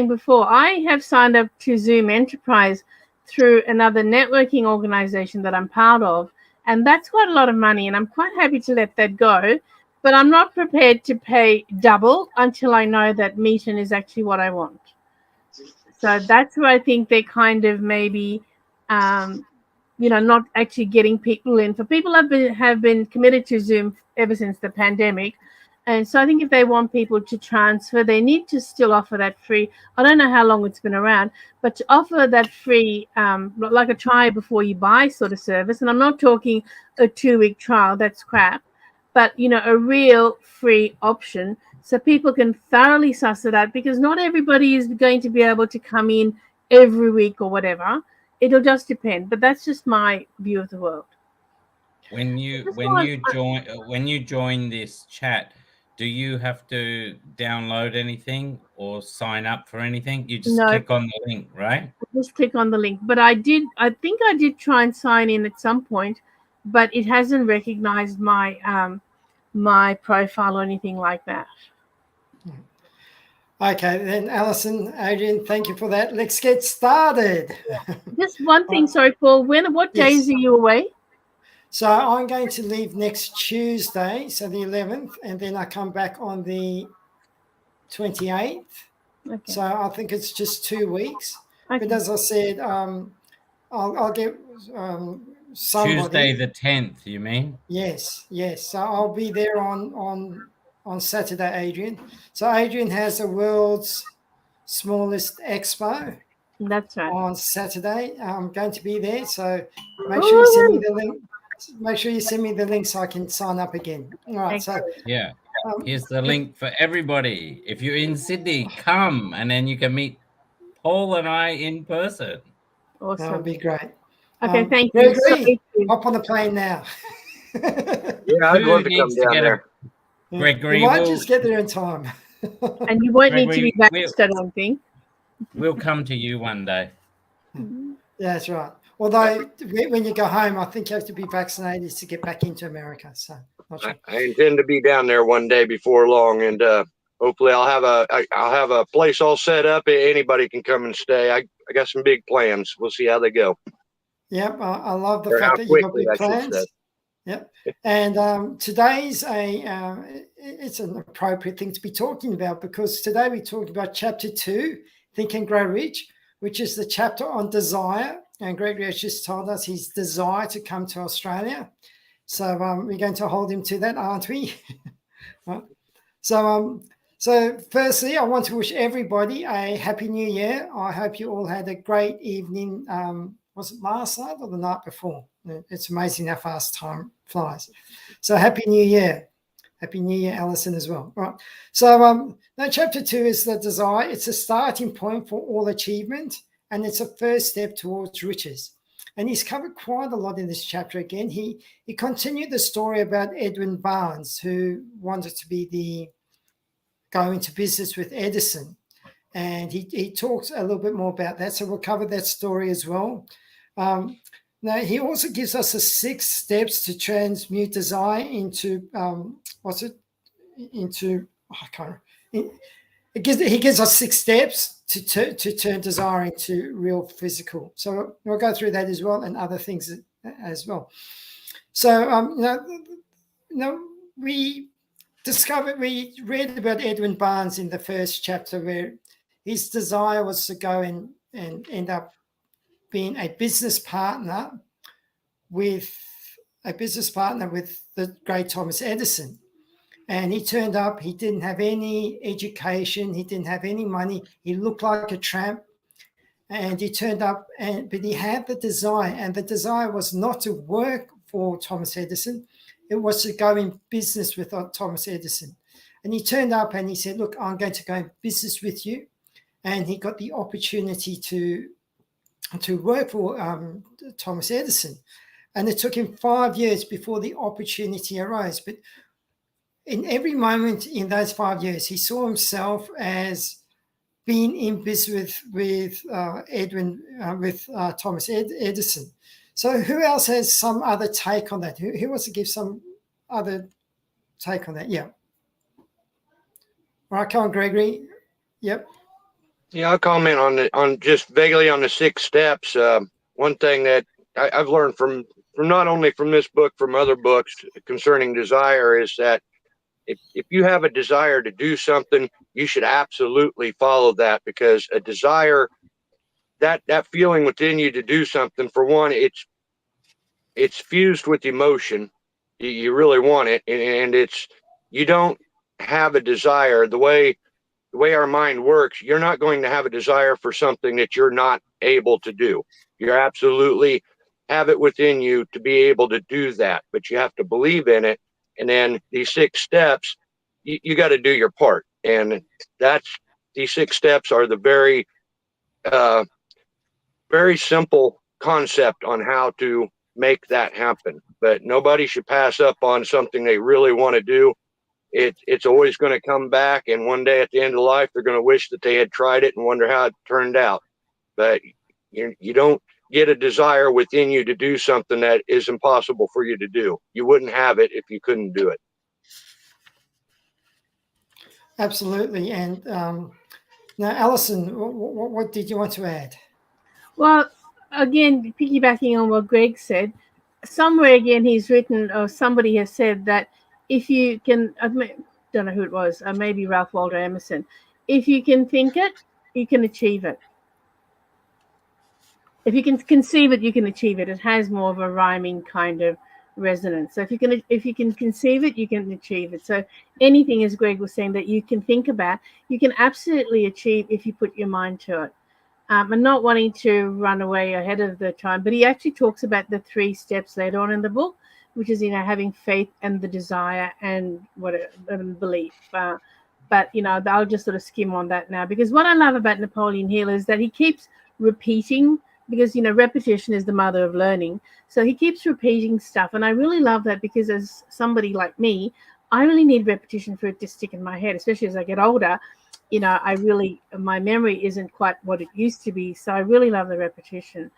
before, I have signed up to Zoom Enterprise through another networking organization that I'm part of, and that's quite a lot of money, and I'm quite happy to let that go. But I'm not prepared to pay double until I know that Meetin is actually what I want. So that's where I think they kind of maybe, um, not actually getting people in. For people have been committed to Zoom ever since the pandemic, and so I think if they want people to transfer, they need to still offer that free. I don't know how long it's been around, but to offer that free, like a try before you buy sort of service. And I'm not talking a 2-week trial. That's crap. But a real free option so people can thoroughly suss it out, because not everybody is going to be able to come in every week or whatever. It'll just depend, but that's just my view of the world. When you join this chat, do you have to download anything or sign up for anything? You just click on the link, right? Just click on the link. But I think I did try and sign in at some point, but it hasn't recognized my profile or anything like that. Okay, then Alison, Adrian, thank you for that. Let's get started. Just one thing, sorry, Paul. What days are you away? So I'm going to leave next Tuesday, so the 11th, and then I come back on the 28th. Okay. So I think it's just 2 weeks. Okay. But as I said, I'll get somebody. Tuesday the 10th, you mean? Yes. So I'll be there on Saturday, Adrian. So Adrian has the world's smallest expo. That's right. On Saturday, I'm going to be there. So make sure you send me the link. Make sure you send me the link so I can sign up again. All right. Excellent. So yeah, here's the link for everybody. If you're in Sydney, come, and then you can meet Paul and I in person. Awesome. That would be great. Okay, thank you. Gregory, hop on the plane now. Yeah, I'd love to come down there. Gregory, you might just get there in time. And you won't need to be vaxxed, I don't think. We'll come to you one day. Yeah, that's right. Although when you go home, I think you have to be vaccinated to get back into America. So not sure. I intend to be down there one day before long, and hopefully I'll have a place all set up. Anybody can come and stay. I got some big plans. We'll see how they go. Yep, I love the fact that you've got big plans. Yep, and today's it's an appropriate thing to be talking about, because today we talked about chapter 2, Think and Grow Rich, which is the chapter on desire. And Gregory has just told us his desire to come to Australia. So we're going to hold him to that, aren't we? So firstly, I want to wish everybody a Happy New Year. I hope you all had a great evening. Was it last night or the night before? It's amazing how fast time flies. So Happy New Year. Happy New Year, Alison, as well. Right. So now chapter 2 is the desire. It's a starting point for all achievement, and it's a first step towards riches. And he's covered quite a lot in this chapter again. He continued the story about Edwin Barnes, who wanted to go into business with Edison. And he talks a little bit more about that. So we'll cover that story as well. Now, he also gives us the 6 steps to transmute desire into, he gives us 6 steps to turn desire into real physical. So we'll go through that as well, and other things as well. So, we read about Edwin Barnes in the first chapter, where his desire was to go and end up being a business partner with the great Thomas Edison. And he turned up, he didn't have any education, he didn't have any money, he looked like a tramp, and he turned up, but he had the desire, and the desire was not to work for Thomas Edison, it was to go in business with Thomas Edison. And he turned up and he said, look, I'm going to go in business with you. And he got the opportunity to work for Thomas Edison. And it took him 5 years before the opportunity arose. But in every moment in those 5 years, he saw himself as being in business with Thomas Edison. So who else has some other take on that? Who wants to give some other take on that? Yeah. All right, come on, Gregory. Yep. Yeah, I'll comment on just vaguely on the 6 steps. One thing that I've learned from not only from this book, from other books concerning desire, is that if you have a desire to do something, you should absolutely follow that, because a desire, that feeling within you to do something, for one, it's fused with emotion. You really want it, and it's, you don't have a desire the way our mind works. You're not going to have a desire for something that you're not able to do. You're absolutely have it within you to be able to do that, but you have to believe in it. And then these 6 steps, you got to do your part, and that's, these 6 steps are the uh, very simple concept on how to make that happen. But nobody should pass up on something they really want to do. It's always going to come back, and one day at the end of life, they're going to wish that they had tried it and wonder how it turned out. But you don't get a desire within you to do something that is impossible for you to do. You wouldn't have it if you couldn't do it. Absolutely. And now, Alison, what did you want to add? Well, again, piggybacking on what Greg said, somewhere again he's written, or somebody has said, that if you can, I don't know who it was, maybe Ralph Waldo Emerson, if you can think it, you can achieve it. If you can conceive it, you can achieve it. It has more of a rhyming kind of resonance. So if you can conceive it, you can achieve it. So anything, as Greg was saying, that you can think about, you can absolutely achieve if you put your mind to it. And not wanting to run away ahead of the time, but he actually talks about the 3 steps later on in the book, which is, having faith and the desire and belief. But I'll just sort of skim on that now, because what I love about Napoleon Hill is that he keeps repeating, because repetition is the mother of learning. So he keeps repeating stuff, and I really love that, because as somebody like me, I really need repetition for it to stick in my head, especially as I get older. My memory isn't quite what it used to be. So I really love the repetition.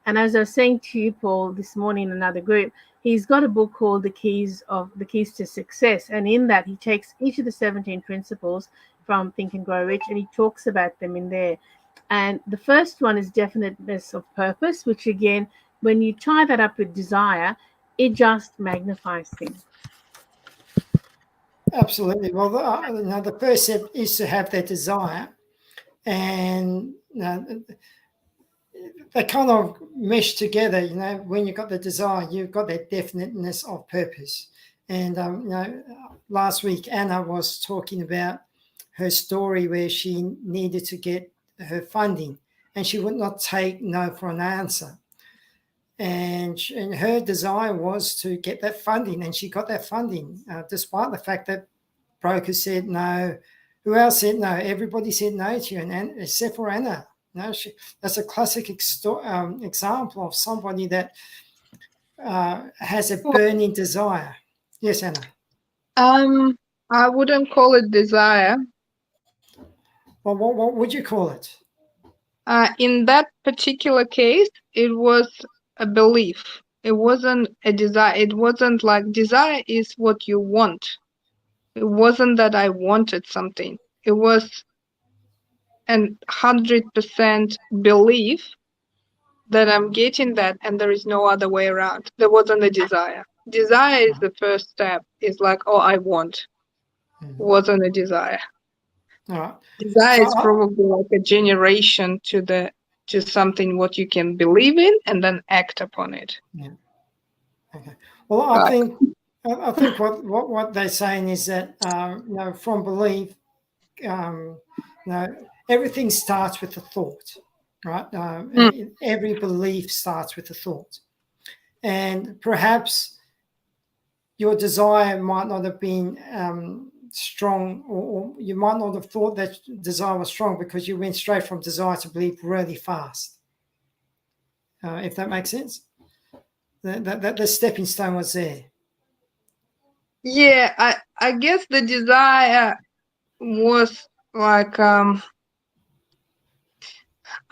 And as I was saying to you, Paul, this morning in another group, he's got a book called The Keys to Success. And in that, he takes each of the 17 principles from Think and Grow Rich, and he talks about them in there. And the first one is definiteness of purpose, which again, when you tie that up with desire, it just magnifies things. Absolutely. Well, the first step is to have that desire, and they kind of mesh together. When you've got the desire, you've got that definiteness of purpose. And last week Anna was talking about her story where she needed to get her funding, and she would not take no for an answer. And her desire was to get that funding, and she got that funding, despite the fact that brokers said no. Who else said no? Everybody said no to you, and except for Anna. That's a classic example of somebody that has a burning desire. Yes, Anna. I wouldn't call it desire. Well, what would you call it? In that particular case, it was a belief. It wasn't a desire. It wasn't like, desire is what you want. It wasn't that I wanted something. It was 100% belief that I'm getting that, and there is no other way around. There wasn't a desire. Desire is the first step. It's like, oh, I want. Wasn't a desire. Desire is probably like a generation to something what you can believe in and then act upon it. Yeah. Okay. Well, I think what they're saying is that from belief, everything starts with a thought, right? Every belief starts with a thought, and perhaps your desire might not have been strong, or you might not have thought that desire was strong because you went straight from desire to belief really fast. If that makes sense, that the stepping stone was there. Yeah, I guess the desire was like I'm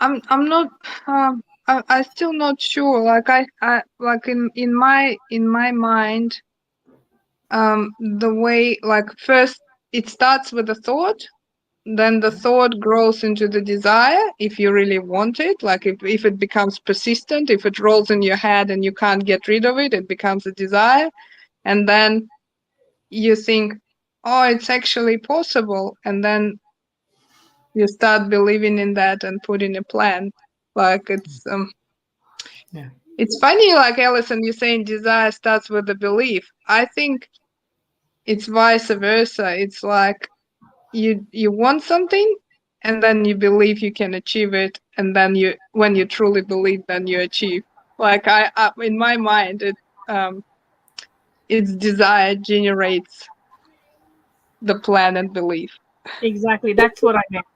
not I still not sure. Like I like in my mind, the way, like, first it starts with a thought, then the thought grows into the desire if you really want it. Like if it becomes persistent, if it rolls in your head and you can't get rid of it, it becomes a desire. And then you think, oh, it's actually possible. And then you start believing in that and put in a plan. Like it's Yeah. it's funny, like Alison, you're saying desire starts with the belief. I think it's vice versa. It's like you want something and then you believe you can achieve it, and then when you truly believe, then you achieve. Like I in my mind, it's desire generates the plan and belief. Exactly. That's what I meant.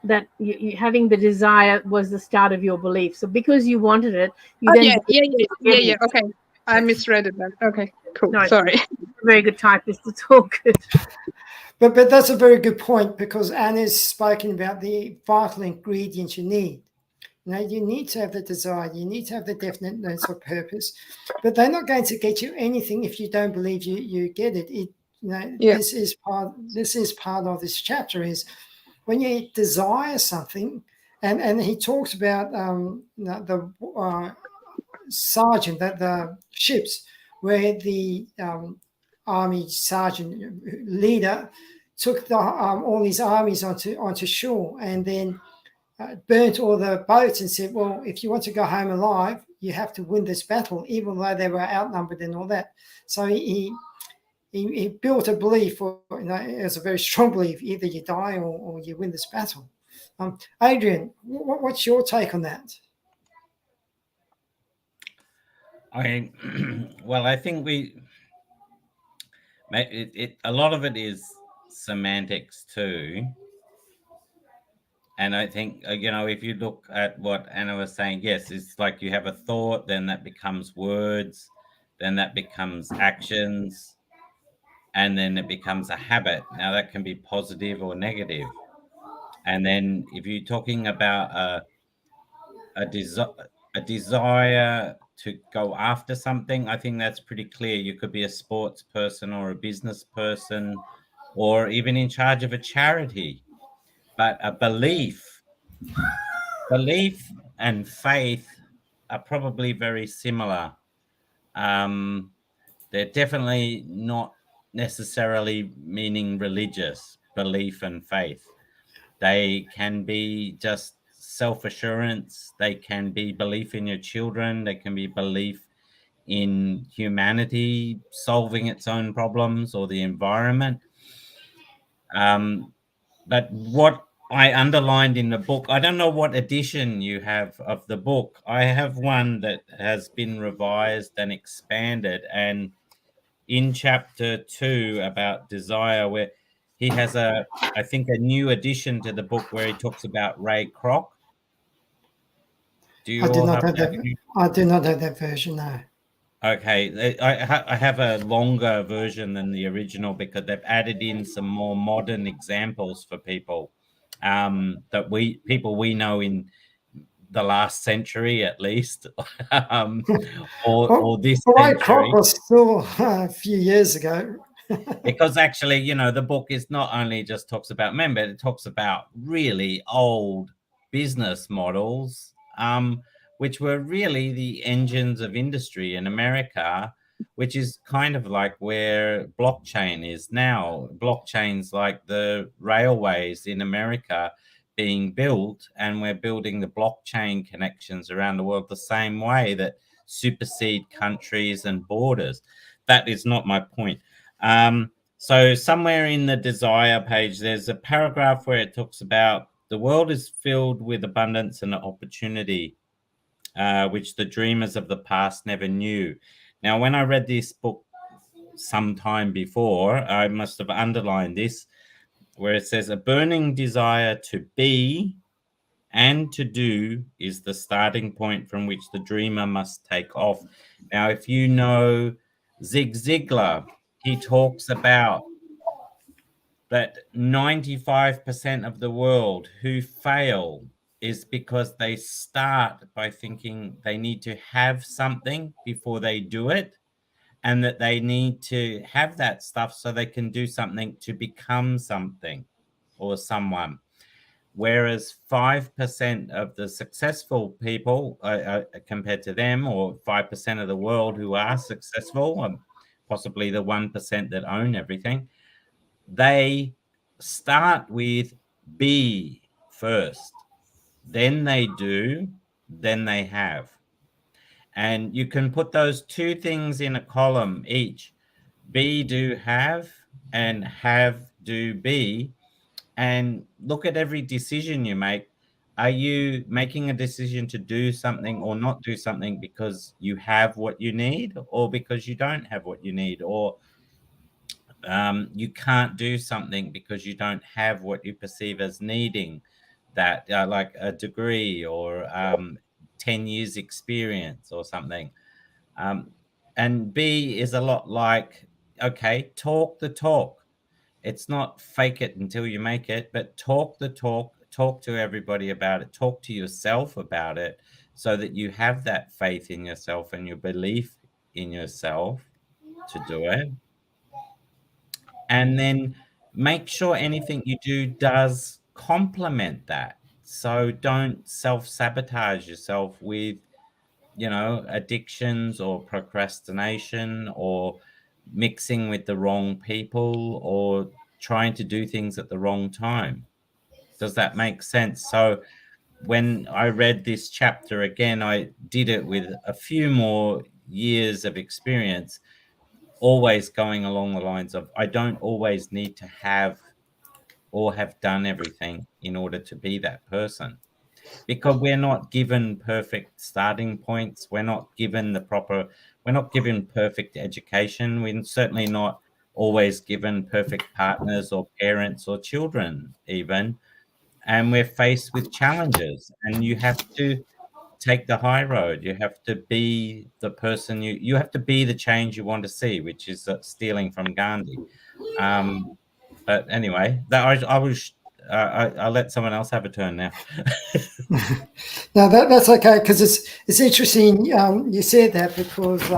That you having the desire was the start of your belief. So because you wanted it, you then Yeah. Okay, I misread it then. Okay, cool. No, Sorry. Very good typist. It's all good. But that's a very good point, because Anna's spoken about the vital ingredients you need. You know, you need to have the desire, you need to have the definiteness of purpose, but they're not going to get you anything if you don't believe you get it. This is part of this chapter, is when you desire something, and he talks about the sergeant, that the ships where the army sergeant leader took all his armies onto shore, and then burnt all the boats and said, well, if you want to go home alive, you have to win this battle, even though they were outnumbered and all that. So he built a belief, or it was a very strong belief, either you die or you win this battle. Adrian, what's your take on that? Well, I think a lot of it is semantics too. And I think, if you look at what Anna was saying, yes, it's like you have a thought, then that becomes words, then that becomes actions, and then it becomes a habit. Now that can be positive or negative. And then if you're talking about a desire to go after something, I think that's pretty clear. You could be a sports person or a business person, or even in charge of a charity. But a belief and faith are probably very similar. They're definitely not necessarily meaning religious belief and faith. They can be just self-assurance. They can be belief in your children. They can be belief in humanity solving its own problems or the environment. But what I underlined in the book, I don't know what edition you have of the book. I have one that has been revised and expanded, and in chapter 2 about desire, where he has I think a new addition to the book where he talks about Ray Kroc. I do not have that version, no. Okay, I have a longer version than the original because they've added in some more modern examples for people that we know in the last century at least, or this Ray century. Kroc was still a few years ago. Because actually, the book is not only just talks about men, but it talks about really old business models, which were really the engines of industry in America, which is kind of like where blockchain is now. Blockchain's like the railways in America being built, and we're building the blockchain connections around the world the same way that supersede countries and borders. That is not my point. So somewhere in the desire page, there's a paragraph where it talks about the world is filled with abundance and opportunity, which the dreamers of the past never knew. Now, when I read this book sometime before, I must have underlined this, where it says a burning desire to be and to do is the starting point from which the dreamer must take off. Now, if you know Zig Ziglar, he talks about that 95% of the world who fail is because they start by thinking they need to have something before they do it, and that they need to have that stuff so they can do something to become something or someone. Whereas 5% of the successful people compared to them, or 5% of the world who are successful, possibly the 1% that own everything, they start with be first. Then they do, then they have. And you can put those two things in a column each. Be, do, have, and have, do, be. And look at every decision you make. Are you making a decision to do something or not do something because you have what you need, or because you don't have what you need, or you can't do something because you don't have what you perceive as needing, that like a degree or 10 years experience or something. And B is a lot like, okay, talk the talk. It's not fake it until you make it, but talk the talk, talk to everybody about it, talk to yourself about it, so that you have that faith in yourself and your belief in yourself to do it. And then make sure anything you do does complement that. So don't self-sabotage yourself with, addictions or procrastination or mixing with the wrong people or trying to do things at the wrong time. Does that make sense? So when I read this chapter again, I did it with a few more years of experience, always going along the lines of, I don't always need to have or have done everything in order to be that person, because we're not given perfect starting points. We're not given perfect education. We're certainly not always given perfect partners or parents or children even. And we're faced with challenges, and you have to take the high road. You have to be the person you have to be the change you want to see, which is stealing from Gandhi. But anyway, I'll let someone else have a turn now. No, that's okay, because it's interesting you said that, because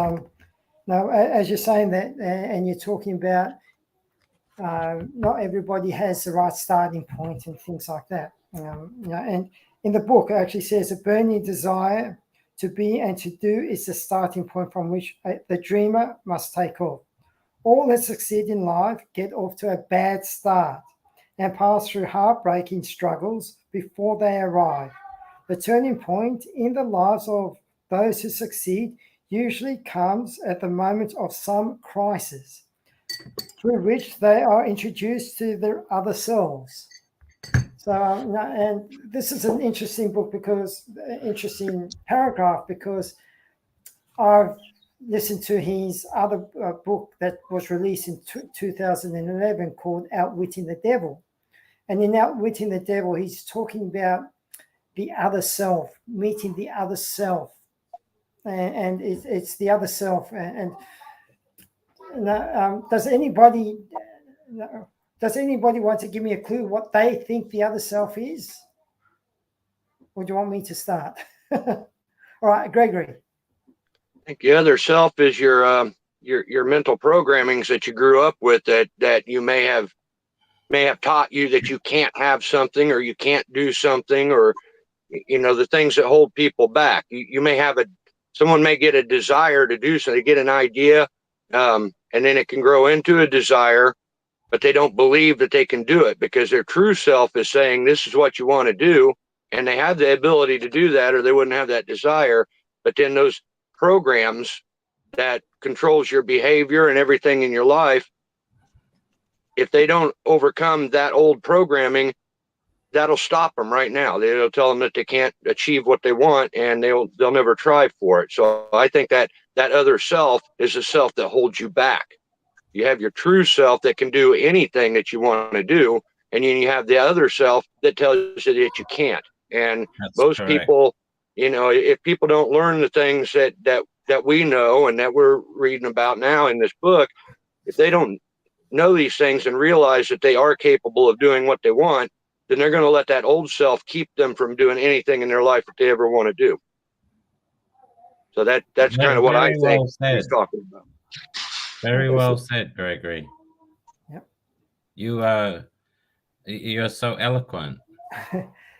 now as you're saying that, and you're talking about not everybody has the right starting point and things like that. And in the book it actually says a burning desire to be and to do is the starting point from which the dreamer must take off. All that succeed in life get off to a bad start and pass through heartbreaking struggles before they arrive. The turning point in the lives of those who succeed usually comes at the moment of some crisis, through which they are introduced to their other selves. So, and this is an interesting book, interesting paragraph, because I've listened to his other book that was released in 2011 called Outwitting the Devil. And in Outwitting the Devil, he's talking about the other self, meeting the other self. And it's the other self. And does anybody want to give me a clue what they think the other self is? Or do you want me to start? All right, Gregory. I think the other self is your mental programmings that you grew up with, that you may have taught you that you can't have something, or you can't do something, or the things that hold people back. You may have someone may get a desire to do something, they get an idea, and then it can grow into a desire, but they don't believe that they can do it, because their true self is saying this is what you want to do, and they have the ability to do that, or they wouldn't have that desire. But then those programs that controls your behavior and everything in your life, if they don't overcome that old programming, that'll stop them right now. They'll tell them that they can't achieve what they want, and they'll never try for it. So I think that other self is a self that holds you back. You have your true self that can do anything that you want to do, and then you have the other self that tells you that you can't. And That's most correct. people, if people don't learn the things that we know and that we're reading about now in this book, if they don't know these things and realize that they are capable of doing what they want, then they're going to let that old self keep them from doing anything in their life that they ever want to do. So that's kind of what I think he's talking about. Very well said, Gregory. Yep. You You're so eloquent.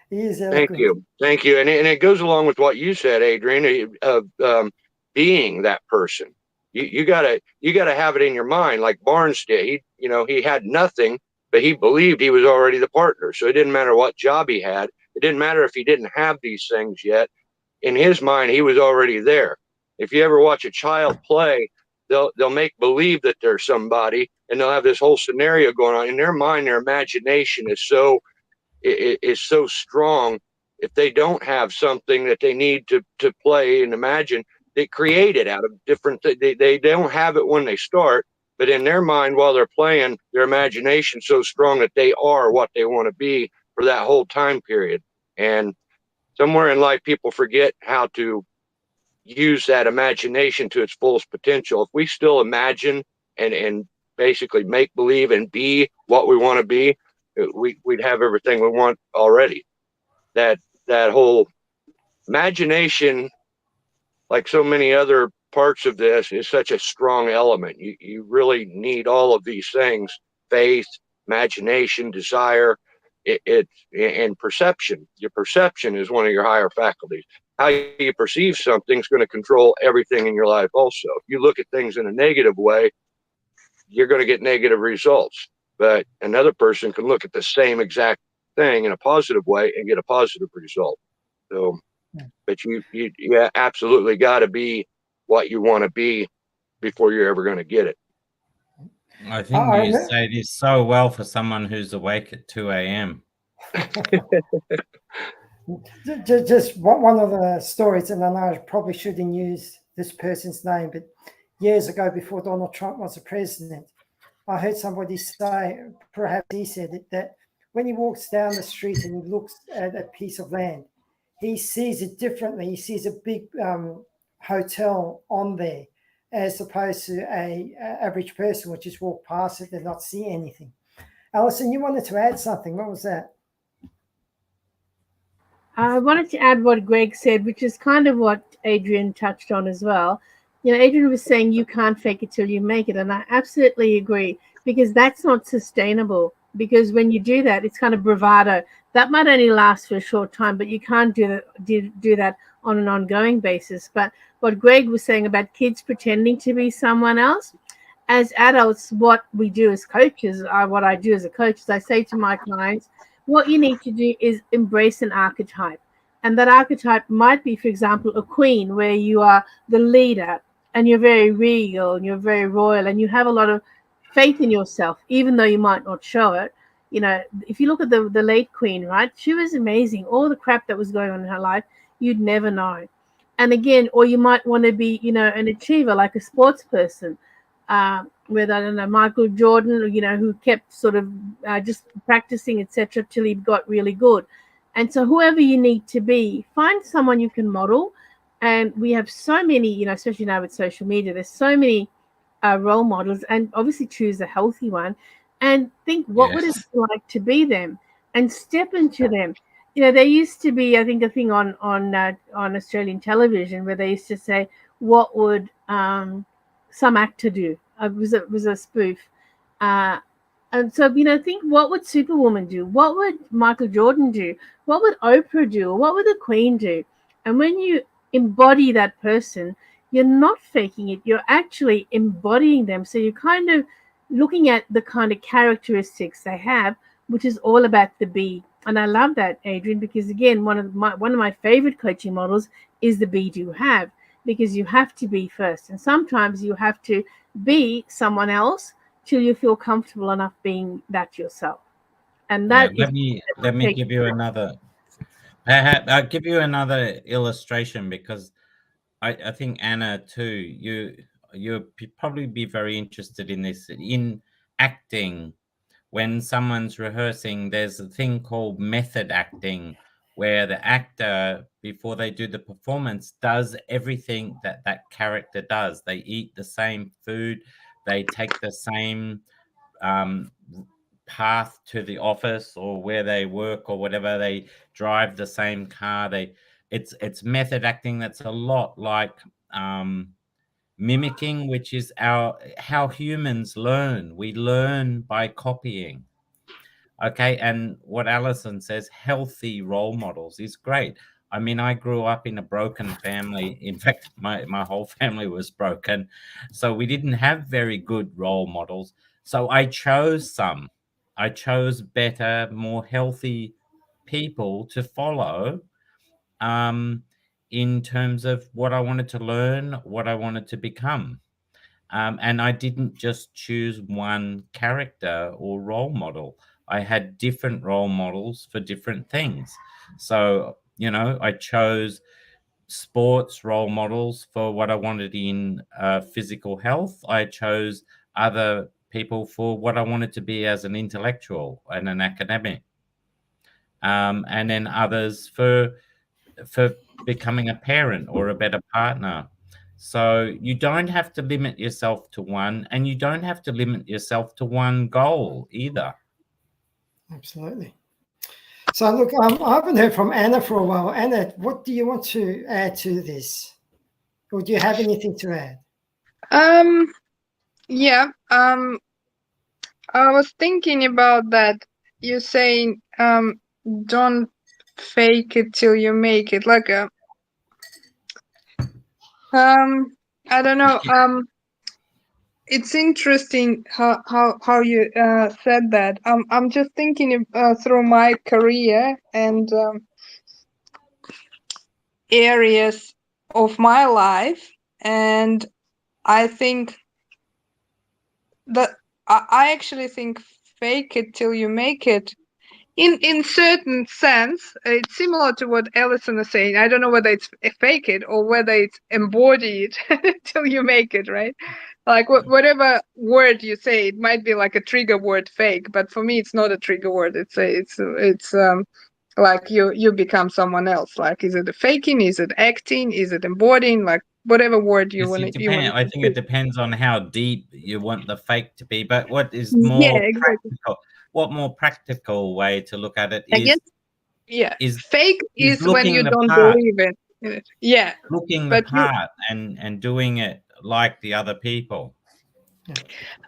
He is Thank eloquent. you. Thank you. And it goes along with what you said, Adrian, of being that person. You gotta have it in your mind, like Barnes did. He had nothing, but he believed he was already the partner. So it didn't matter what job he had. It didn't matter if he didn't have these things yet. In his mind, he was already there. If you ever watch a child play, they'll make believe that they're somebody, and they'll have this whole scenario going on in their mind. Their imagination is so strong. If they don't have something that they need to play and imagine, they create it out of different they don't have it when they start, but in their mind while they're playing, their imagination so strong that they are what they want to be for that whole time period. And somewhere in life, people forget how to use that imagination to its fullest potential. If we still imagine and basically make believe and be what we want to be, we'd have everything we want already. That whole imagination, like so many other parts of this, is such a strong element. You really need all of these things: faith, imagination, desire, and perception. Your perception is one of your higher faculties. How you perceive something is going to control everything in your life also. If you look at things in a negative way, you're going to get negative results. But another person can look at the same exact thing in a positive way and get a positive result. So, but you absolutely got to be what you want to be before you're ever going to get it. I think you say this so well for someone who's awake at 2 a.m. Just one of the stories, and I know I probably shouldn't use this person's name, but years ago, before Donald Trump was the president, I heard somebody say, perhaps he said it, that when he walks down the street and he looks at a piece of land, he sees it differently. He sees a big hotel on there, as opposed to a average person would just walk past it and not see anything. Alison, you wanted to add something. What was that? I wanted to add what Greg said, which is kind of what Adrian touched on as well. Adrian was saying you can't fake it till you make it. And I absolutely agree, because that's not sustainable. Because when you do that, it's kind of bravado. That might only last for a short time, but you can't do that on an ongoing basis. But what Greg was saying about kids pretending to be someone else, as adults, what we do as coaches, what I do as a coach is I say to my clients, what you need to do is embrace an archetype. And that archetype might be, for example, a queen, where you are the leader and you're very regal and you're very royal and you have a lot of faith in yourself, even though you might not show it. If you look at the late queen, right, she was amazing. All the crap that was going on in her life, you'd never know. And again, or you might want to be, an achiever, like a sports person. With, I don't know, Michael Jordan, who kept sort of just practicing, etc., till he got really good. And so whoever you need to be, find someone you can model. And we have so many, especially now with social media, there's so many role models, and obviously choose a healthy one and think, what would it be like to be them, and step into them. There used to be, I think, a thing on Australian television where they used to say, what would some actor do? It was a spoof. And so, think, what would Superwoman do? What would Michael Jordan do? What would Oprah do? Or what would the Queen do? And when you embody that person, you're not faking it. You're actually embodying them. So you're kind of looking at the kind of characteristics they have, which is all about the be. And I love that, Adrian, because again, one of my favorite coaching models is the be do have, because you have to be first. And sometimes you have to be someone else till you feel comfortable enough being that yourself. And that let me give you another. I'll give you another illustration, because I think Anna too. You'll probably be very interested in this. In acting, when someone's rehearsing, there's a thing called method acting, where the actor, before they do the performance, does everything that character does. They eat the same food, they take the same path to the office or where they work or whatever, they drive the same car. It's method acting. That's a lot like mimicking, which is how humans learn. We learn by copying. Okay. And what Alison says, healthy role models is great. I mean, I grew up in a broken family. In fact, my whole family was broken. So we didn't have very good role models. So I chose some. I chose better, more healthy people to follow in terms of what I wanted to learn, what I wanted to become. And I didn't just choose one character or role model. I had different role models for different things. So, I chose sports role models for what I wanted in physical health. I chose other people for what I wanted to be as an intellectual and an academic. And then others for becoming a parent or a better partner. So you don't have to limit yourself to one, and you don't have to limit yourself to one goal either. Absolutely. So look, I haven't heard from Anna for a while. Anna, what do you want to add to this? Or do you have anything to add? Yeah. I was thinking about that. You're saying don't fake it till you make it. Like I don't know. It's interesting how you said that. I'm just thinking through my career and areas of my life, and I think that I actually think fake it till you make it. In certain sense, it's similar to what Alison is saying. I don't know whether it's fake it or whether it's embody it till you make it, right? Like whatever word you say, it might be like a trigger word, fake. But for me, it's not a trigger word. It's like you become someone else. Like, is it a faking? Is it acting? Is it embodying? Like whatever word you want to. I think it depends on how deep you want the fake to be. But what is Yeah, more exactly. practical? What more practical way to look at it I is? guess, yeah. Is Fake is when looking you the don't part. believe it. Yeah. Looking the But part and doing it like the other people.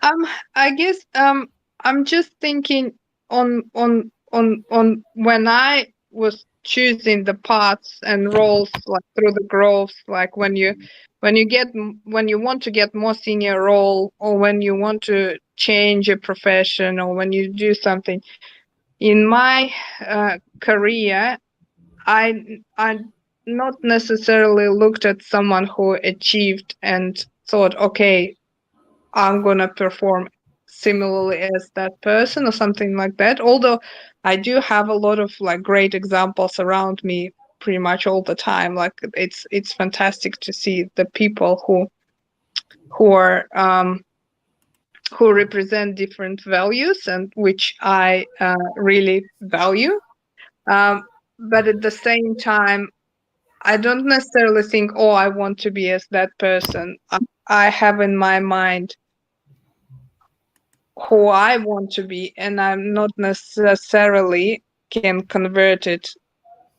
I guess I'm just thinking on when I was choosing the paths and roles, like through the growth, like when you want to get more senior role, or when you want to change a profession, or when you do something in my career, I not necessarily looked at someone who achieved and thought, okay, I'm gonna perform similarly as that person or something like that. Although I do have a lot of like great examples around me pretty much all the time. Like it's fantastic to see the people who are who represent different values, and which I really value. But at the same time, I don't necessarily think, oh, I want to be as that person. I have in my mind who I want to be, and I'm not necessarily can convert it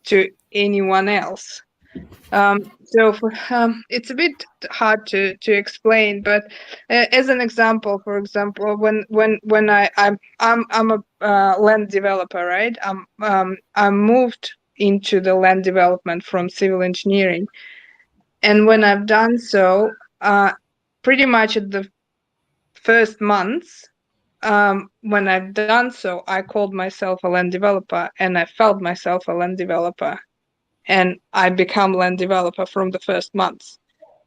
to anyone else. So it's a bit hard to explain, but as an example, for example, when I'm a land developer, right? I moved into the land development from civil engineering, and when I've done so, pretty much at the first months, when I've done so, I called myself a land developer, and I felt myself a land developer, and I become land developer from the first months,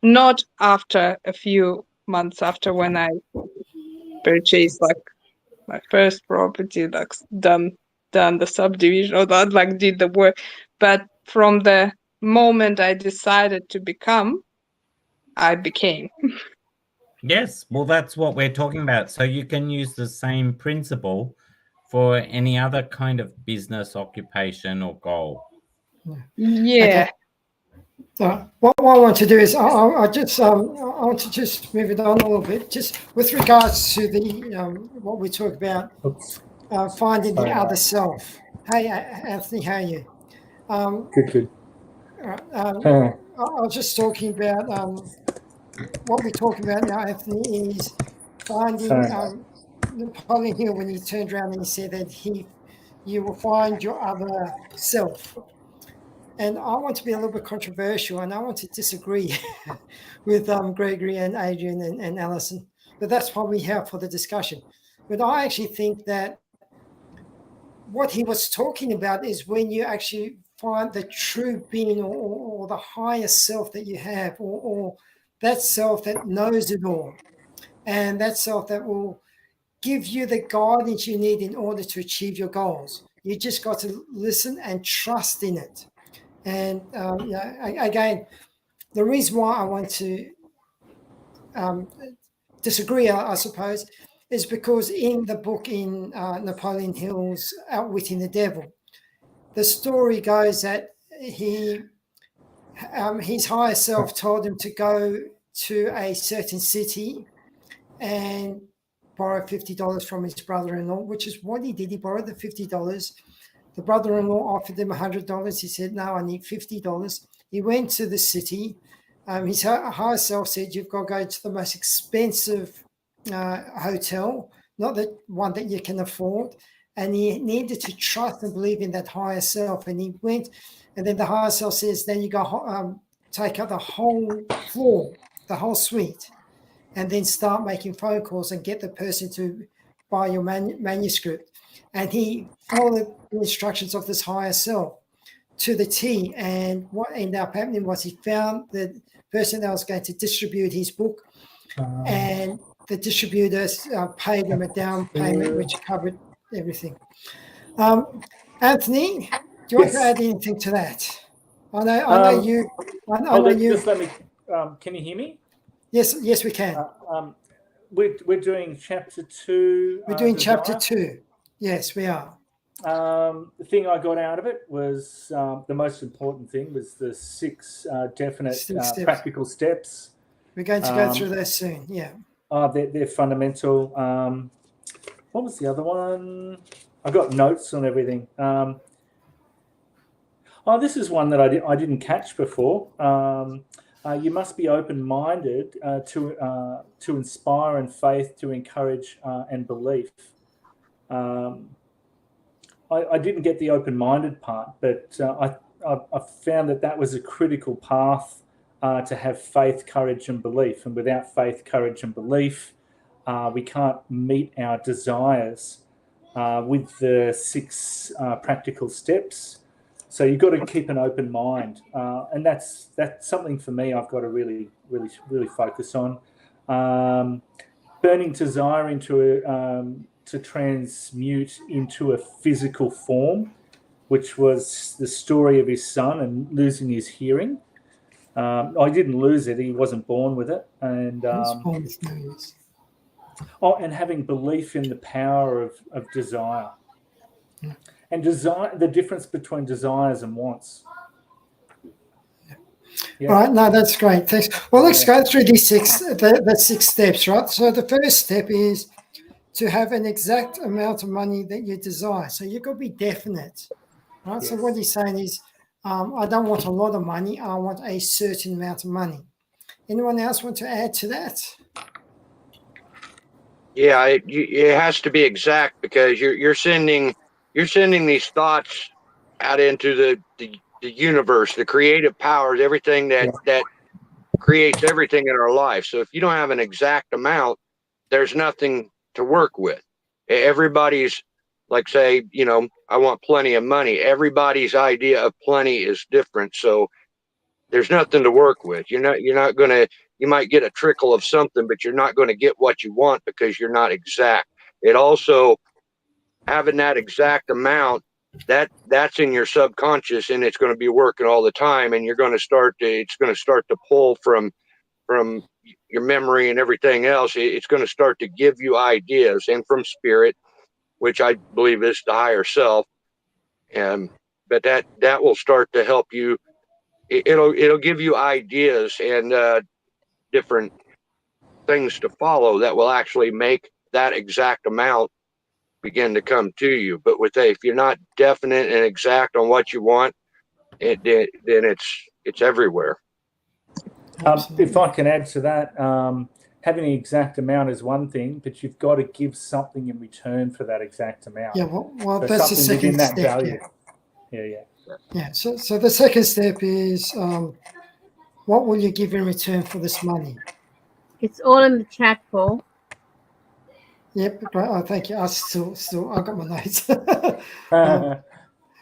not after a few months after when I purchased like my first property, like done the subdivision or that, like did the work, but from the moment I decided to become, I became. Yes, well, that's what we're talking about. So you can use the same principle for any other kind of business, occupation, or goal. Yeah. Okay. What I want to do is I want to just move it on a little bit, just with regards to the what we talk about, finding the other self. Hey, Anthony, how are you? Good. I was just talking about what we're talking about now, Anthony, is finding Napoleon Hill, when he turned around and he said that he you will find your other self. And I want to be a little bit controversial, and I want to disagree with Gregory and Adrian and Alison, but that's what we have for the discussion. But I actually think that what he was talking about is when you actually find the true being or the higher self that you have, or that self that knows it all, and that self that will give you the guidance you need in order to achieve your goals. You just got to listen and trust in it. And again, the reason why I want to disagree, I suppose, is because in the book in Napoleon Hill's Outwitting the Devil, the story goes that his higher self told him to go to a certain city and borrow $50 from his brother-in-law, which is what he did. He borrowed the $50. The brother-in-law offered him $100. He said, no, I need $50. He went to the city. His higher self said, you've got to go to the most expensive hotel, not the one that you can afford. And he needed to trust and believe in that higher self. And he went, and then the higher self says, then you go take out the whole floor, the whole suite, and then start making phone calls and get the person to buy your manuscript. And he followed the instructions of this higher self to the T. And what ended up happening was he found the person that was going to distribute his book, and the distributors paid him a down payment, which covered everything. Anthony, do you want to add anything to that? I know you. Just let me. Can you hear me? Yes, we can. We're doing chapter 2. We're doing Desire. chapter 2. Yes, we are. The thing I got out of it was the most important thing was the 6 definite practical steps. We're going to go through those soon. Yeah. They're fundamental. What was the other one? I got notes on everything. This is one that I didn't catch before. You must be open-minded to inspire and faith, to encourage and belief. I didn't get the open-minded part, but I found that was a critical path to have faith, courage, and belief. And without faith, courage, and belief, we can't meet our desires with the 6 practical steps. So you've got to keep an open mind, and that's something for me I've got to really focus on. Burning desire to transmute into a physical form, which was the story of his son and losing his hearing. I didn't lose it; he wasn't born with it, and and having belief in the power of desire. Yeah. And desire, the difference between desires and wants. Yeah. All right, no, that's great. Thanks. Well, let's go through these 6 steps, right? So the first step is to have an exact amount of money that you desire. So you've got to be definite, right? Yes. So what he's saying is, I don't want a lot of money. I want a certain amount of money. Anyone else want to add to that? Yeah, it has to be exact, because you're sending these thoughts out into the universe, the creative powers, everything that creates everything in our life. So if you don't have an exact amount, there's nothing to work with. Everybody's like, say, I want plenty of money. Everybody's idea of plenty is different. So there's nothing to work with. You're not going to, you might get a trickle of something, but you're not going to get what you want because you're not exact. It also, having that exact amount, that's in your subconscious, and it's going to be working all the time, and it's going to start to pull from your memory and everything else. It's going to start to give you ideas, and from spirit, which I believe is the higher self. But that will start to help you. It'll give you ideas and different things to follow that will actually make that exact amount begin to come to you. But if you're not definite and exact on what you want, then it's everywhere. If I can add to that, having an exact amount is one thing, but you've got to give something in return for that exact amount. Yeah, well so that's the something within second that step. value. Yeah. Yeah. Yeah. So the second step is what will you give in return for this money? It's all in the chat, Paul. Yep. Great. Oh, thank you. I got my notes. Yeah.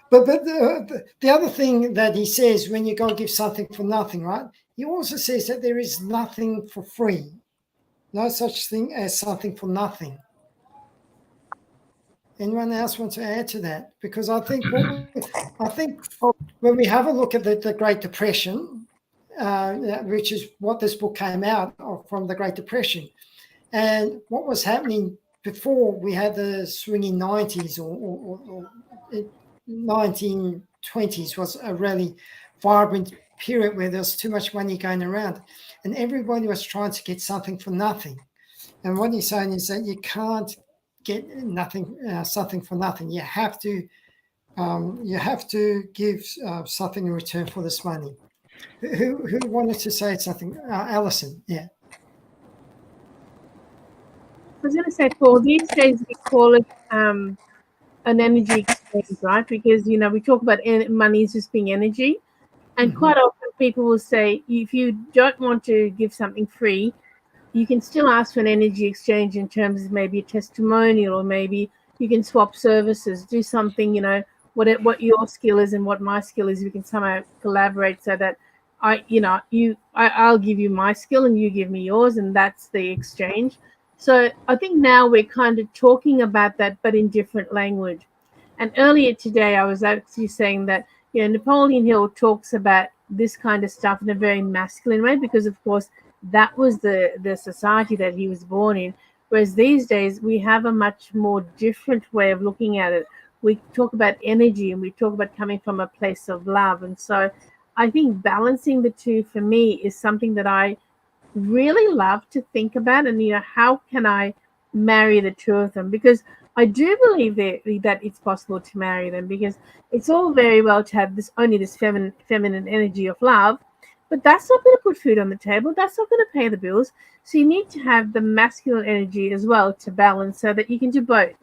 But the other thing that he says when you go give something for nothing, right? He also says that there is nothing for free. No such thing as something for nothing. Anyone else want to add to that? Because I think when we have a look at the Great Depression, which is what this book came out of, from the Great Depression, and what was happening before we had the swinging 90s or 1920s was a really vibrant period where there was too much money going around and everybody was trying to get something for nothing. And what he's saying is that you can't get something for nothing. You have to give something in return for this money. Who wanted to say something? Alison, yeah. I was going to say, Paul, these days we call it an energy exchange, right? Because, we talk about money as just being energy. And quite often people will say, if you don't want to give something free, you can still ask for an energy exchange in terms of maybe a testimonial, or maybe you can swap services, do something, what your skill is and what my skill is, we can somehow collaborate so that I'll give you my skill and you give me yours, and that's the exchange. So I think now we're kind of talking about that, but in different language. And earlier today, I was actually saying that, Napoleon Hill talks about this kind of stuff in a very masculine way, because of course that was the society that he was born in. Whereas these days we have a much more different way of looking at it. We talk about energy and we talk about coming from a place of love. And so I think balancing the two for me is something that I really love to think about. And how can I marry the two of them? Because I do believe that it's possible to marry them, because it's all very well to have this feminine energy of love, but that's not going to put food on the table. That's not going to pay the bills. So you need to have the masculine energy as well to balance, so that you can do both.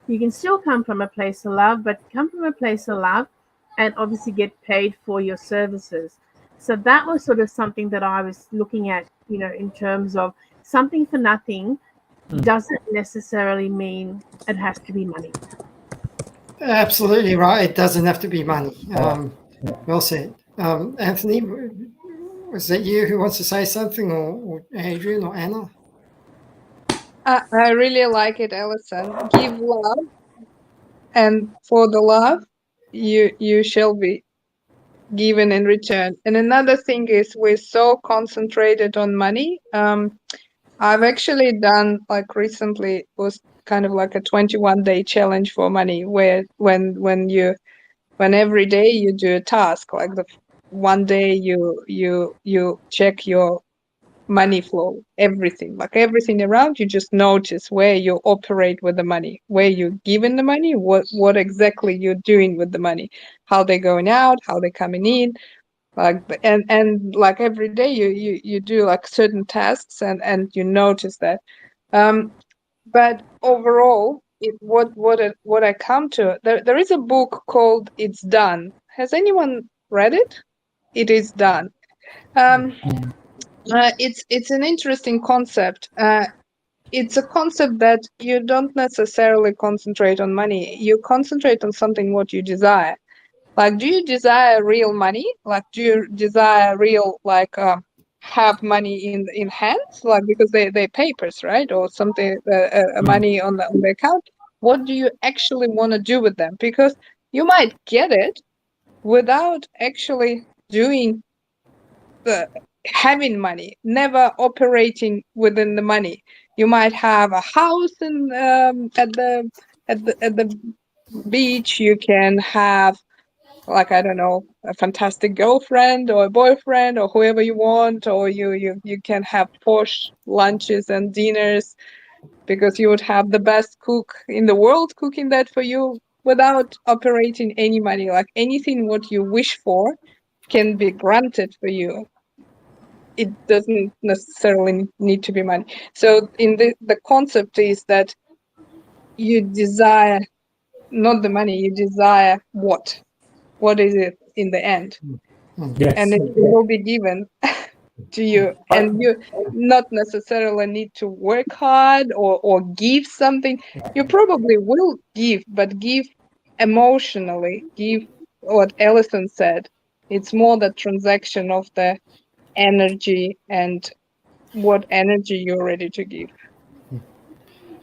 You can still come from a place of love, but come from a place of love and obviously get paid for your services. So that was sort of something that I was looking at, in terms of something for nothing doesn't necessarily mean it has to be money. Absolutely right. It doesn't have to be money. Well said. Anthony, was that you who wants to say something, or Adrian or Anna? I really like it, Alison. Give love, and for the love, you shall be given in return. And another thing is, we're so concentrated on money. I've actually done, like, recently was kind of like a 21-day challenge for money, where when every day you do a task, like the one day you check your money flow, everything around you, just notice where you operate with the money, where you're giving the money, what exactly you're doing with the money, how they're going out, how they're coming in. Like, and like every day you do like certain tasks, and you notice that. But overall, what I come to, there is a book called It's Done. Has anyone read it? It is done. It's an interesting concept. It's a concept that you don't necessarily concentrate on money. You concentrate on something what you desire. Like, do you desire real money? Like, do you desire real, like, have money in hands, like, because they papers, right, or something, money on the account? What do you actually want to do with them? Because you might get it without actually doing having money, never operating within the money. You might have a house at the beach. You can have, like, I don't know, a fantastic girlfriend or a boyfriend or whoever you want, or you can have posh lunches and dinners, because you would have the best cook in the world cooking that for you without operating any money. Like, anything what you wish for can be granted for you. it doesn't necessarily need to be money. So in the concept is that you desire not the money, you desire what is it in the end, Yes. and it will be given to you, and you not necessarily need to work hard or give something. You probably will give, but give emotionally, give what Alison said. It's more the transaction of the energy and what energy you're ready to give.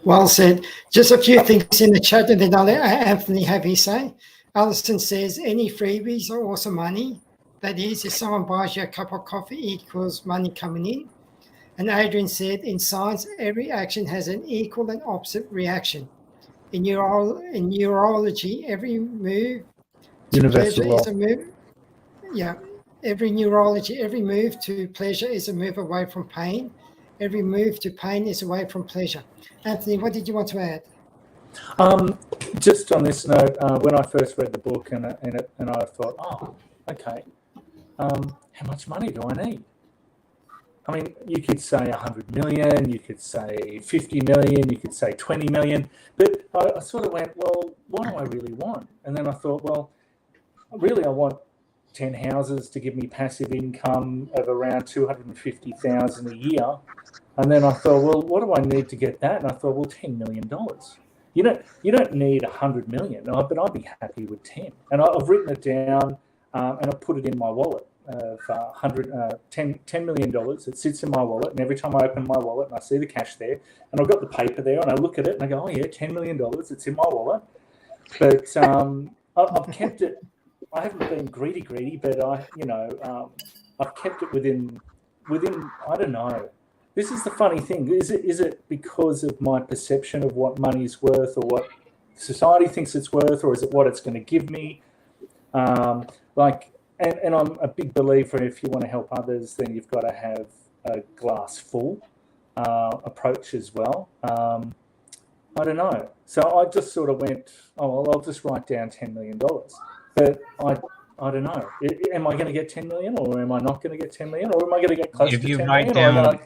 Well said. Just a few things in the chat, and then I'll let Anthony have his say. Alison says, any freebies are also money. That is, if someone buys you a cup of coffee, equals money coming in. And Adrian said, in science, every action has an equal and opposite reaction. In neurology, every move to Universal pleasure law. is a move. Yeah, every move to pleasure is a move away from pain. Every move to pain is away from pleasure. Anthony, what did you want to add? Just on this note, when I first read the book and I thought, oh, okay, how much money do I need? I mean, you could say 100 million, you could say 50 million, you could say 20 million, but I sort of went, well, what do I really want? And then I thought, well, really I want 10 houses to give me passive income of around 250,000 a year. And then I thought, well, what do I need to get that? And I thought, well, $10 million. You don't need 100 million, but I'd be happy with 10. And I've written it down and I put it in my wallet of $10 million. It sits in my wallet, and every time I open my wallet and I see the cash there, and I've got the paper there, and I look at it and I go, oh yeah, $10 million. It's in my wallet. But I've kept it. I haven't been greedy, but I've kept it within. I don't know. This is the funny thing. Is it because of my perception of what money's worth, or what society thinks it's worth, or is it what it's going to give me? And I'm a big believer, if you want to help others, then you've got to have a glass full approach as well. I don't know. So I just sort of went, oh, well, I'll just write down $10 million. But I don't know. Am I going to get 10 million, or am I not going to get 10 million, or am I going to get close to 10 million?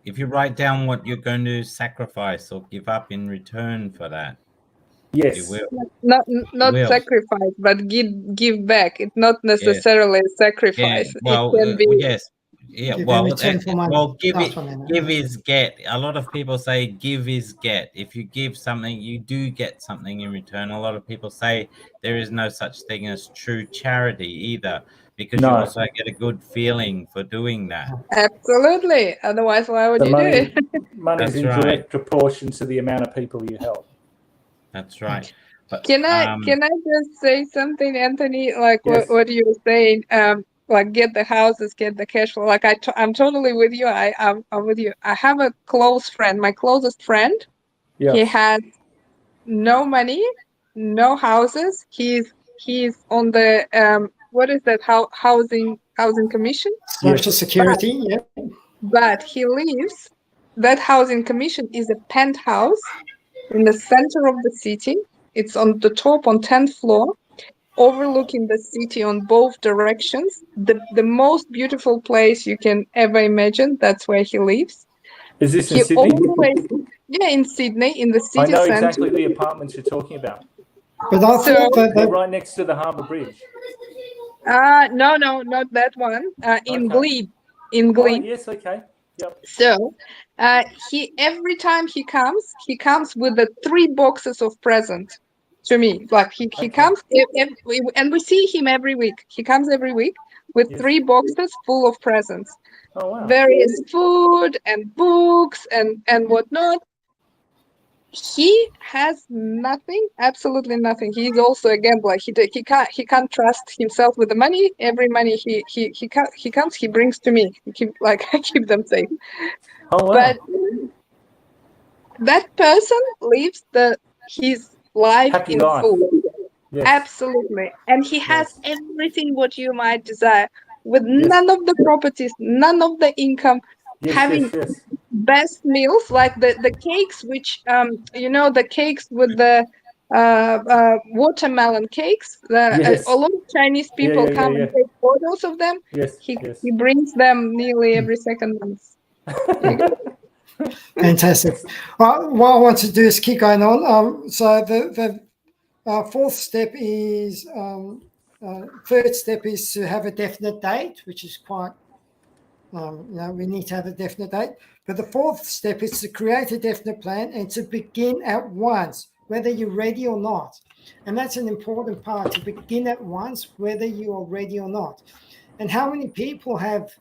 If you write down what you're going to sacrifice or give up in return for that, yes, you will. Not sacrifice, but give back. It's not necessarily sacrifice. Yeah. Well, it can be, yes. Yeah, give is get. A lot of people say give is get. If you give something, you do get something in return. A lot of people say there is no such thing as true charity either, because you also get a good feeling for doing that. Absolutely. Otherwise, why would you do it? Money is in direct proportion to the amount of people you help. That's right. But, can I just say something, Anthony? Like yes. what you were saying. Like get the houses, get the cash flow. Like I'm totally with you. I'm with you. I have a close friend, my closest friend. Yeah. He has no money, no houses. He's on the what is that? Housing commission? Social Security. Yeah. But he lives. That housing commission is a penthouse in the center of the city. It's on the top, on 10th floor. Overlooking the city on both directions, the most beautiful place you can ever imagine. That's where he lives. Is this in Sydney? In Sydney, in the city center. I know exactly the apartments you're talking about. But I thought they're right next to the Harbour Bridge. No, not that one. In Glebe. Oh, yes, okay. Yep. So, he every time he comes with the 3 boxes of presents. To me, like he comes and we see him every week. He comes every week with 3 boxes full of presents. Oh wow! Various food and books and whatnot. He has nothing, absolutely nothing. He's also a gambler. He can't trust himself with the money. Every money he comes, he brings to me. I keep them safe. Oh wow! But that person lives his life happy in life. full. Yes. Absolutely. And he has everything what you might desire, with none of the properties, none of the income, having best meals, like the cakes, which the cakes with the watermelon cakes. Yes. A lot of Chinese people yeah, come yeah. and take photos of them. Yes. He yes. brings them nearly every second month. Fantastic. What I want to do is keep going on. So the fourth step is, third step is to have a definite date, which is quite, we need to have a definite date. But the fourth step is to create a definite plan and to begin at once, whether you're ready or not. And that's an important part, to begin at once, whether you are ready or not. And how many people have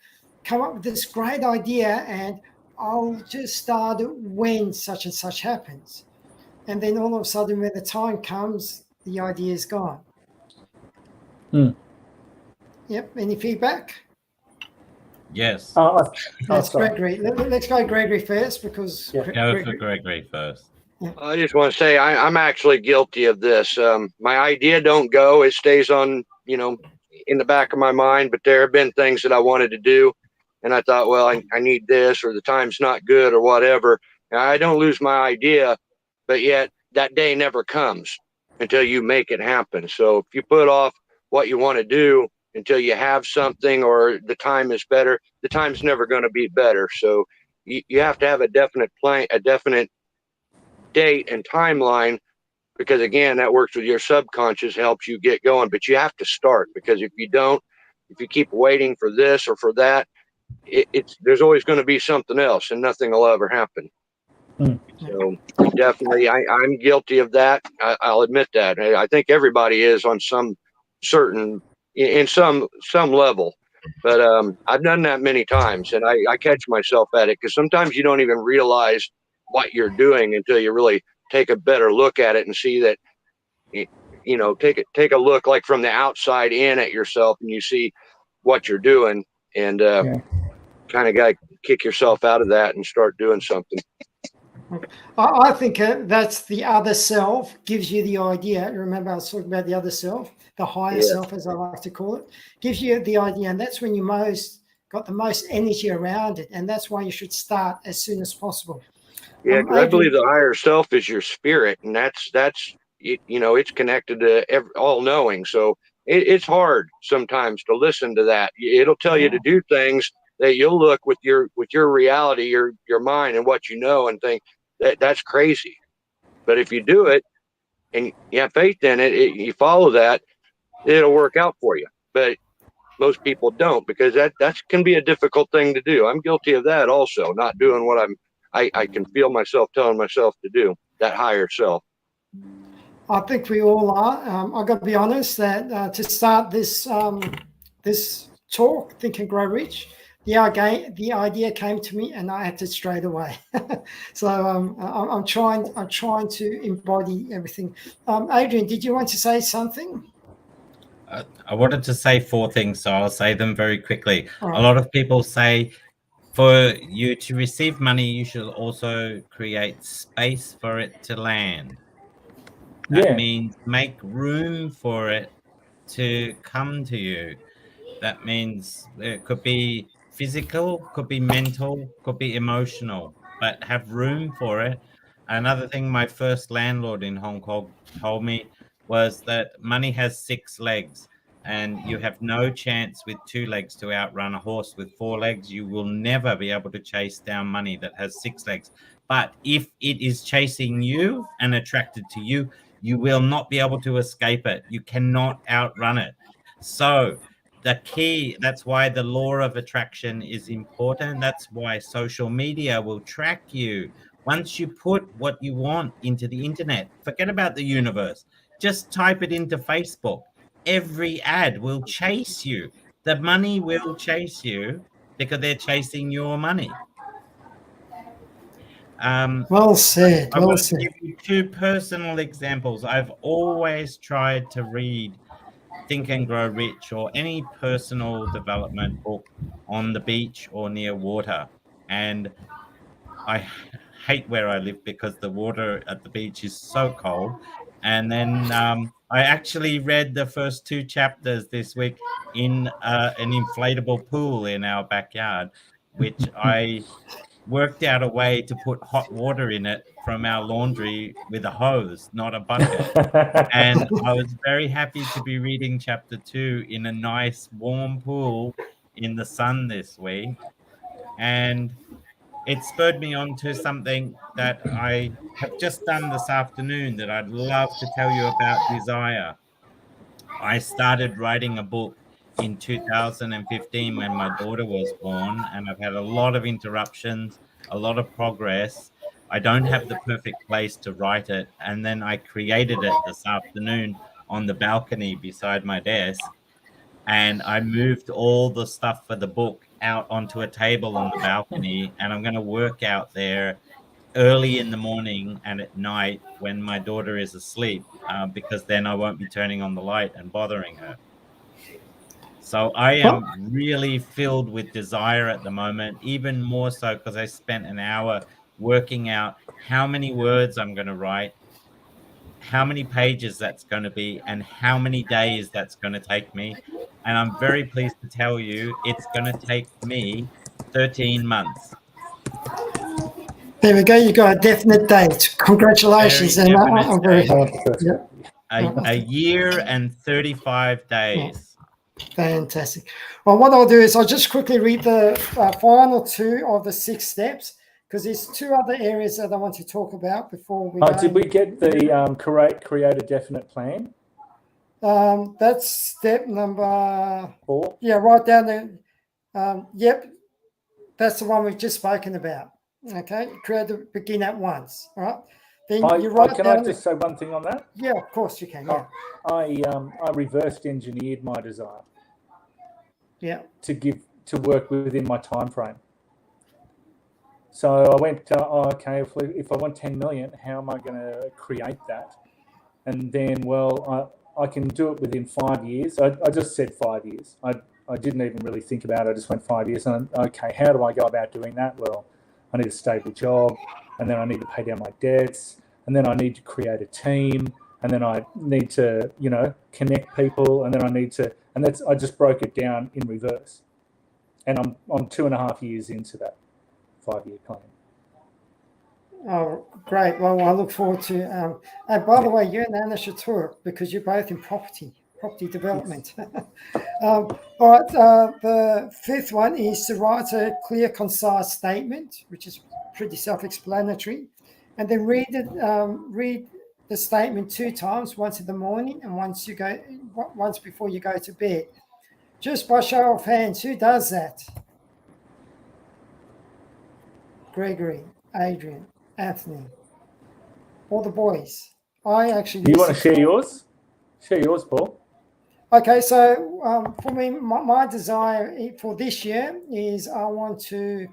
come up with this great idea and I'll just start when such and such happens. And then all of a sudden, when the time comes, the idea is gone. Yep. Any feedback? Yes. That's Gregory. Let's go Gregory first, because Go for Gregory first. I just want to say I'm actually guilty of this. My idea don't go; it stays on, in the back of my mind. But there have been things that I wanted to do, and I thought, well, I need this, or the time's not good, or whatever. And I don't lose my idea, but yet that day never comes until you make it happen. So if you put off what you want to do until you have something, or the time is better, the time's never going to be better. So you have to have a definite plan, a definite date and timeline, because again, that works with your subconscious, helps you get going. But you have to start, because if you don't, if you keep waiting for this or for that, there's always going to be something else, and nothing will ever happen. So definitely, I'm guilty of that. I'll admit that. I think everybody is on some certain, in some level. But I've done that many times, and I catch myself at it, because sometimes you don't even realize what you're doing until you really take a better look at it and see that, take a look like from the outside in at yourself, and you see what you're doing, and kind of got to kick yourself out of that and start doing something. I think that's the other self gives you the idea. Remember, I was talking about the other self, the higher self, as I like to call it, gives you the idea, and that's when you got the most energy around it, and that's why you should start as soon as possible. Yeah, I believe the higher self is your spirit, and that's it's connected to all knowing. So it's hard sometimes to listen to that. It'll tell you to do things that you'll look with your reality, your mind, and what you know, and think that's crazy. But if you do it and you have faith in it, you follow that, it'll work out for you. But most people don't, because that can be a difficult thing to do. I'm guilty of that also, not doing what I can feel myself telling myself to do, that higher self. I think we all are. I've got to be honest that to start this this talk, Think and Grow Rich, the idea came to me and I acted straight away. So I'm trying to embody everything. Adrian, did you want to say something? I wanted to say 4 things, so I'll say them very quickly. Right. A lot of people say, for you to receive money, you should also create space for it to land. That means make room for it to come to you. That means it could be physical, could be mental, could be emotional, but have room for it. Another thing my first landlord in Hong Kong told me was that money has 6 legs, and you have no chance with 2 legs to outrun a horse with 4 legs. You will never be able to chase down money that has 6 legs. But if it is chasing you and attracted to you, you will not be able to escape it. You cannot outrun it. So the key, that's why the law of attraction is important. That's why social media will track you. Once you put what you want into the internet, forget about the universe. Just type it into Facebook. Every ad will chase you. The money will chase you because they're chasing your money. Well said. I Well want to said. give you 2 personal examples. I've always tried to read Think and Grow Rich or any personal development book on the beach or near water. And I hate where I live because the water at the beach is so cold. And then I actually read the first 2 chapters this week in an inflatable pool in our backyard, which I worked out a way to put hot water in it from our laundry with a hose, not a bucket. And I was very happy to be reading chapter 2 in a nice warm pool in the sun this week. And it spurred me on to something that I have just done this afternoon that I'd love to tell you about desire. I started writing a book in 2015 when my daughter was born, and I've had a lot of interruptions, a lot of progress. I don't have the perfect place to write it, and then I created it this afternoon on the balcony beside my desk, and I moved all the stuff for the book out onto a table on the balcony, and I'm going to work out there early in the morning and at night when my daughter is asleep, because then I won't be turning on the light and bothering her. So I am really filled with desire at the moment, even more so because I spent an hour working out how many words I'm going to write, how many pages that's going to be, and how many days that's going to take me. And I'm very pleased to tell you it's going to take me 13 months. There we go. You got a definite date. Congratulations. Very And definite I'm very date. happy. Yeah. A year and 35 days. Fantastic. Well, what I'll do is I'll just quickly read the final 2 of the 6 steps, because there's 2 other areas that I want to talk about before we go. Did we get the create a definite plan? That's step number 4. Yeah, right down there. Yep, that's the one we've just spoken about. Okay, begin at once. All right. Then you write can down. I just say one thing on that? Yeah, of course you can. Yeah. I reversed engineered my desire. Yeah. To work within my time frame. So I went, okay, if I want 10 million, how am I going to create that? And then, I can do it within 5 years. I just said 5 years. I didn't even really think about it. I just went 5 years. And okay, how do I go about doing that? Well, I need a stable job, and then I need to pay down my debts, and then I need to create a team, and then I need to, connect people, and then I just broke it down in reverse. And I'm 2.5 years into that 5-year plan. Oh, great. Well, I look forward to. And by the way, you and Anna should tour, because you're both in property development. All right. The 5th one is to write a clear, concise statement, which is pretty self-explanatory, and then read the statement 2 times, once in the morning and once before you go to bed. Just by show of hands, who does that? Gregory, Adrian, Anthony, all the boys. I actually. You want to share yours? Share yours, Paul. Okay, so for me, my desire for this year is I want to.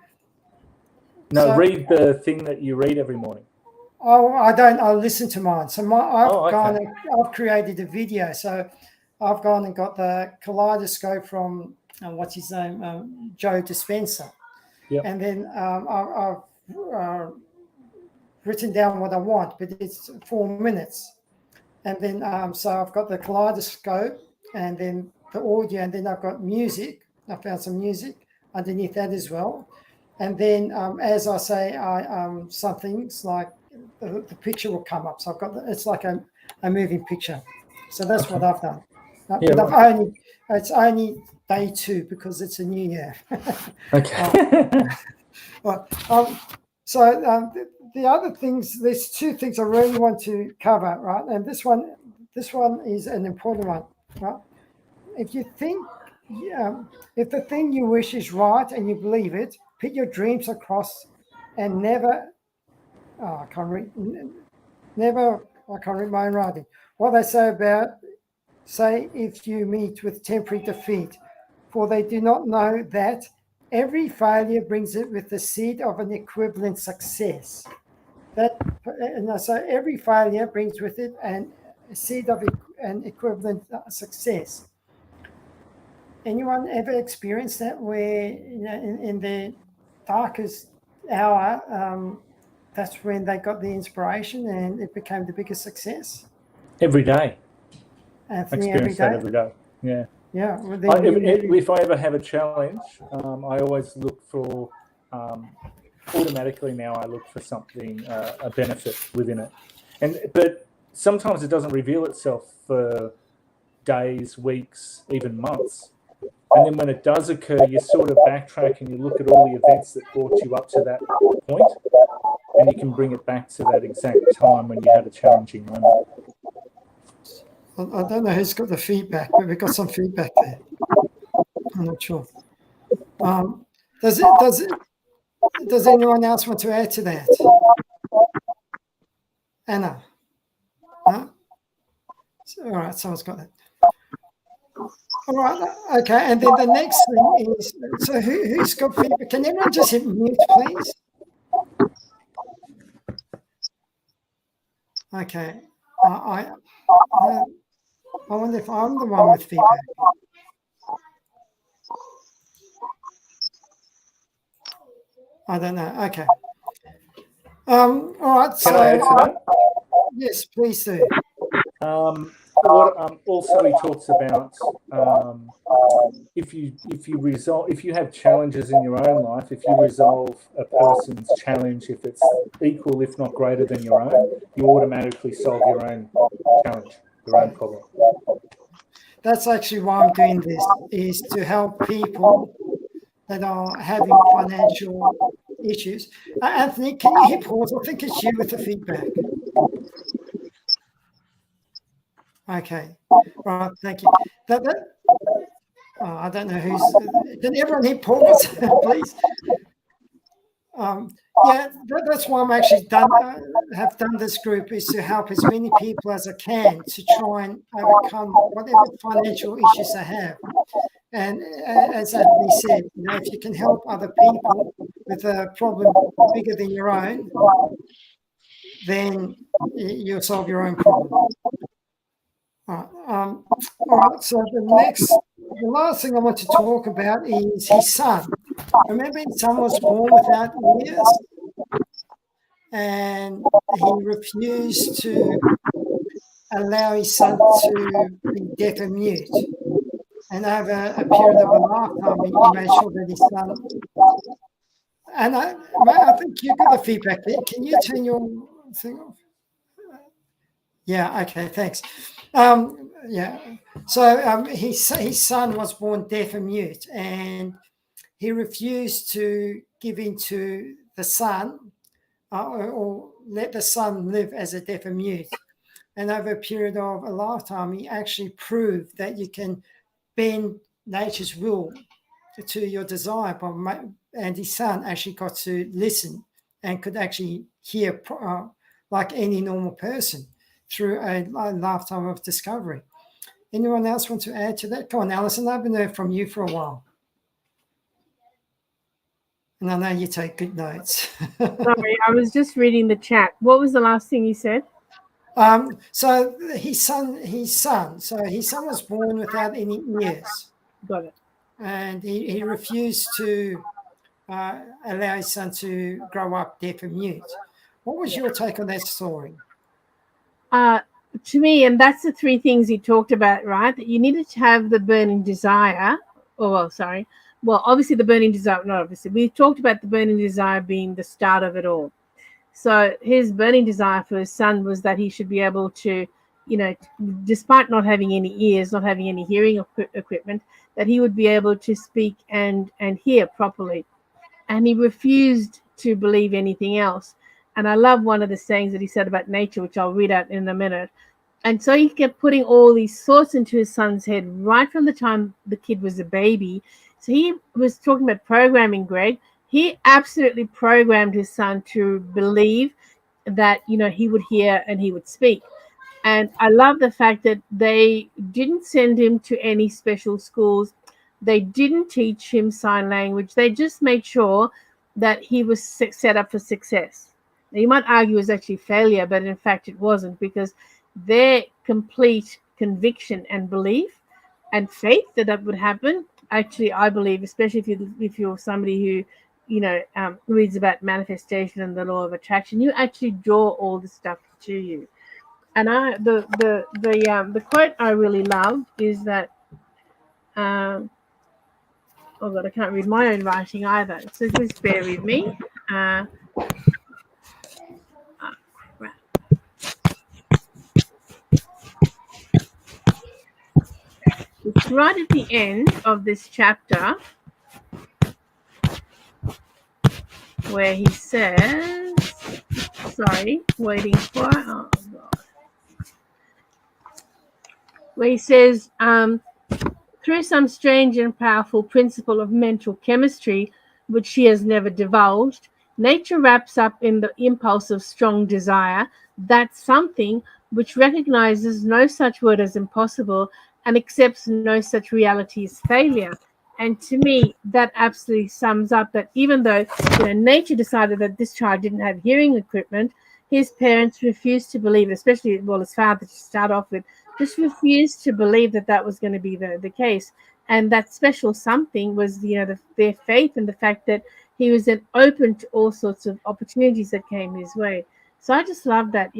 Read the thing that you read every morning. Oh, I don't. I listen to mine. So I've created a video. So I've gone and got the kaleidoscope from what's his name, Joe Dispenza. Yep. And then I've written down what I want, but it's 4 minutes. And then so I've got the kaleidoscope, and then the audio, and then I've got music. I found some music underneath that as well. And then as I say, something's like the picture will come up. So I've got it's like a moving picture. So that's what I've done. But it's only day 2 because it's a new year. Okay. The other things, there's 2 things I really want to cover, right? And this one is an important one, right? If you think, if the thing you wish is right and you believe it, put your dreams across and never. I can't read my own writing. What they say if you meet with temporary defeat, for they do not know that every failure brings it with the seed of an equivalent success. So every failure brings with it a seed of an equivalent success. Anyone ever experienced that, where in the darkest hour, that's when they got the inspiration and it became the biggest success? Every day. Anthony, every day. Yeah. Yeah. If I ever have a challenge, I always look for automatically now I look for something, a benefit within it. But sometimes it doesn't reveal itself for days, weeks, even months. And then when it does occur, you sort of backtrack and you look at all the events that brought you up to that point, and you can bring it back to that exact time when you had a challenging moment. I don't know who's got the feedback, but we've got some feedback there. I'm not sure. Does anyone else want to add to that? Anna? No? All right, someone's got that. All right, okay, and then the next thing is, so who's got feedback? Can everyone just hit mute, please? Okay, I wonder if I'm the one with feedback. I don't know. Okay. All right. Can I add to that? Yes, please do. Also, he talks about if you have challenges in your own life, if you resolve a person's challenge, if it's equal, if not greater than your own, you automatically solve your own challenge, your own problem. That's actually why I'm doing this, is to help people that are having financial issues. Anthony, can you hit pause? I think it's you with the feedback. Okay, right, thank you. I don't know who's. Can everyone hit pause, please? Yeah, that's why I'm actually have done this group, is to help as many people as I can to try and overcome whatever financial issues they have. And as Anthony said, if you can help other people with a problem bigger than your own, then you'll solve your own problem. All right, so the last thing I want to talk about is his son. Remember, his son was born without ears, and he refused to allow his son to be deaf and mute. And over a period of a lifetime, he made sure that his son. And I think you got the feedback there. Can you turn your thing off? Yeah. Okay. Thanks. Yeah. So his son was born deaf and mute, and he refused to give in to the son or let the son live as a deaf and mute. And over a period of a lifetime, he actually proved that you can bend nature's will to your desire. And his son actually got to listen and could actually hear like any normal person through a lifetime of discovery. Anyone else want to add to that? Come on, Alison, I've been heard from you for a while. And I know you take good notes. Sorry, I was just reading the chat. What was the last thing you said? So his son was born without any ears. Got it. And he refused to allow his son to grow up deaf and mute. What was your take on that story? To me, and that's the three things he talked about, right? That you needed to have the burning desire. Well, obviously the burning desire, not obviously. We talked about the burning desire being the start of it all. So his burning desire for his son was that he should be able to, despite not having any ears, not having any hearing equipment, that he would be able to speak and hear properly. And he refused to believe anything else. And I love one of the sayings that he said about nature, which I'll read out in a minute. And so he kept putting all these thoughts into his son's head right from the time the kid was a baby. So he was talking about programming, Greg. He absolutely programmed his son to believe that, he would hear and he would speak. And I love the fact that they didn't send him to any special schools. They didn't teach him sign language. They just made sure that he was set up for success. Now, you might argue it was actually failure, but in fact it wasn't, because their complete conviction and belief and faith that would happen, actually, I believe, especially if you're somebody who, reads about manifestation and the law of attraction, you actually draw all this stuff to you. And the quote I really love is that, oh God, I can't read my own writing either. So just bear with me. crap. It's right at the end of this chapter where he says, sorry, waiting for it. Oh, God. Where he says, through some strange and powerful principle of mental chemistry, which she has never divulged, nature wraps up in the impulse of strong desire that something which recognizes no such word as impossible and accepts no such reality as failure. And to me, that absolutely sums up that even though nature decided that this child didn't have hearing equipment, his parents refused to believe, especially, well, his father to start off with, just refused to believe that that was going to be the case. And that special something was, their faith and the fact that he was then open to all sorts of opportunities that came his way. So I just love that,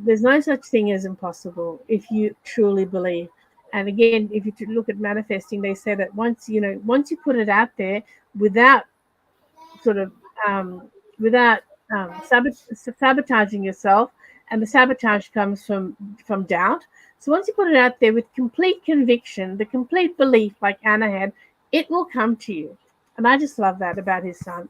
there's no such thing as impossible if you truly believe. And again, if you look at manifesting, they say that once you put it out there without sort of sabotaging yourself, and the sabotage comes from doubt. So once you put it out there with complete conviction, the complete belief like Anna had, it will come to you. And I just love that about his son.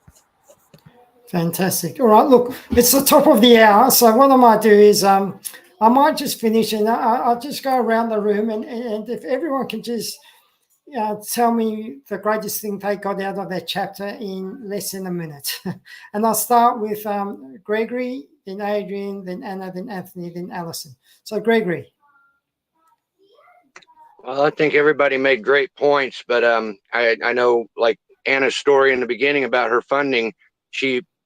Fantastic. All right, look, it's the top of the hour. So what I might do is I might just finish and I'll just go around the room and if everyone can just tell me the greatest thing they got out of that chapter in less than a minute. And I'll start with Gregory, then Adrian, then Anna, then Anthony, then Alison. So Gregory. Well, I think everybody made great points, but I know, like Anna's story in the beginning about her funding,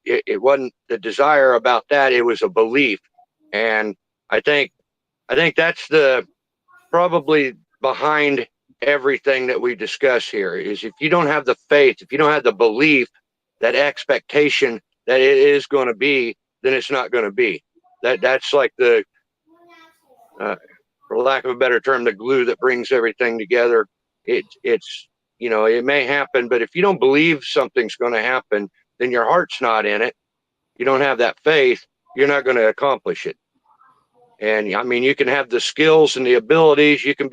it wasn't the desire about that, it was a belief. And I think that's the probably behind everything that we discuss here is if you don't have the faith, if you don't have the belief, that expectation that it is going to be, then it's not going to be. That's like the for lack of a better term, the glue that brings everything together. It's it may happen, but if you don't believe something's going to happen, then your heart's not in it. You don't have that faith, you're not going to accomplish it. And I mean, you can have the skills and the abilities, you can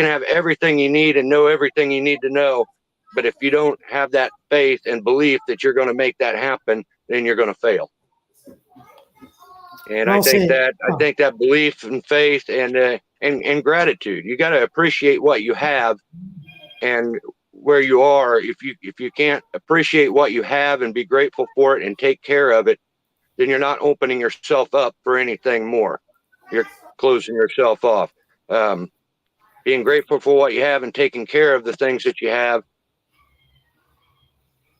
have everything you need and know everything you need to know. But if you don't have that faith and belief that you're going to make that happen, then you're going to fail. And I think that belief and faith and gratitude, you got to appreciate what you have and where you are. If you can't appreciate what you have and be grateful for it and take care of it, then you're not opening yourself up for anything more. You're closing yourself off. Being grateful for what you have and taking care of the things that you have,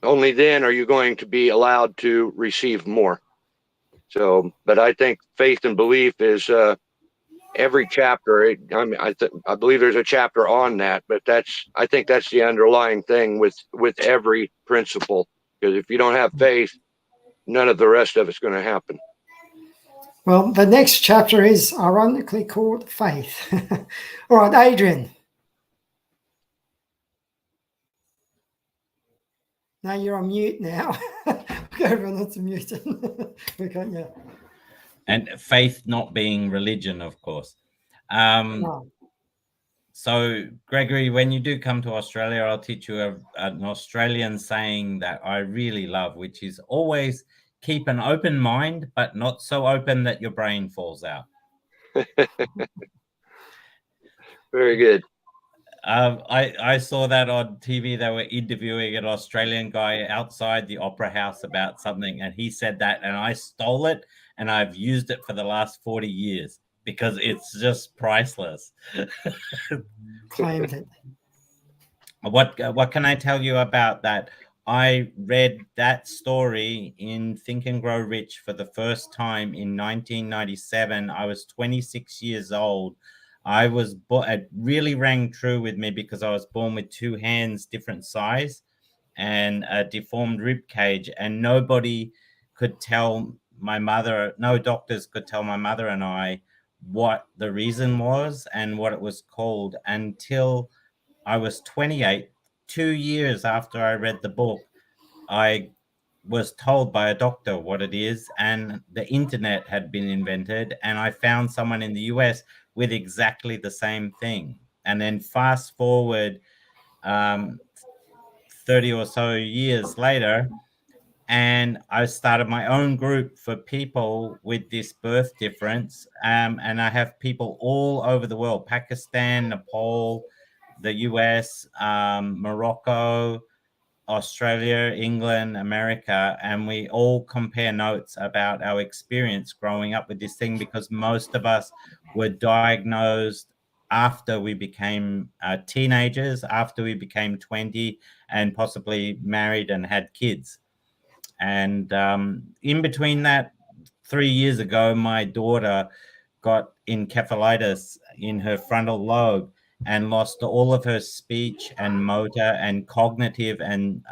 only then are you going to be allowed to receive more. So, but I think faith and belief is every chapter. I believe there's a chapter on that, but I think that's the underlying thing with every principle. Because if you don't have faith, none of the rest of it's going to happen. Well, the next chapter is ironically called Faith. All right, Adrian. Now you're on mute now. Everyone's muted. Okay, yeah. And faith not being religion, of course. So, Gregory, when you do come to Australia, I'll teach you an Australian saying that I really love, which is always keep an open mind, but not so open that your brain falls out. Very good. I saw that on TV. They were interviewing an Australian guy outside the Opera House about something, and he said that, and I stole it, and I've used it for the last 40 years because it's just priceless. Claimed it. What can I tell you about that? I read that story in Think and Grow Rich for the first time in 1997. I was 26 years old. It really rang true with me because I was born with two hands, different size, and a deformed rib cage, and nobody could tell my mother, no doctors could tell my mother and I what the reason was and what it was called until I was 28. 2 years after I read the book, I was told by a doctor what it is, and the internet had been invented, and I found someone in the US with exactly the same thing. And then fast forward 30 or so years later, and I started my own group for people with this birth difference. And I have people all over the world: Pakistan, Nepal, the US, Morocco, Australia, England, America, and we all compare notes about our experience growing up with this thing, because most of us were diagnosed after we became teenagers, after we became 20, and possibly married and had kids. And in between that, 3 years ago, my daughter got encephalitis in her frontal lobe and lost all of her speech and motor and cognitive and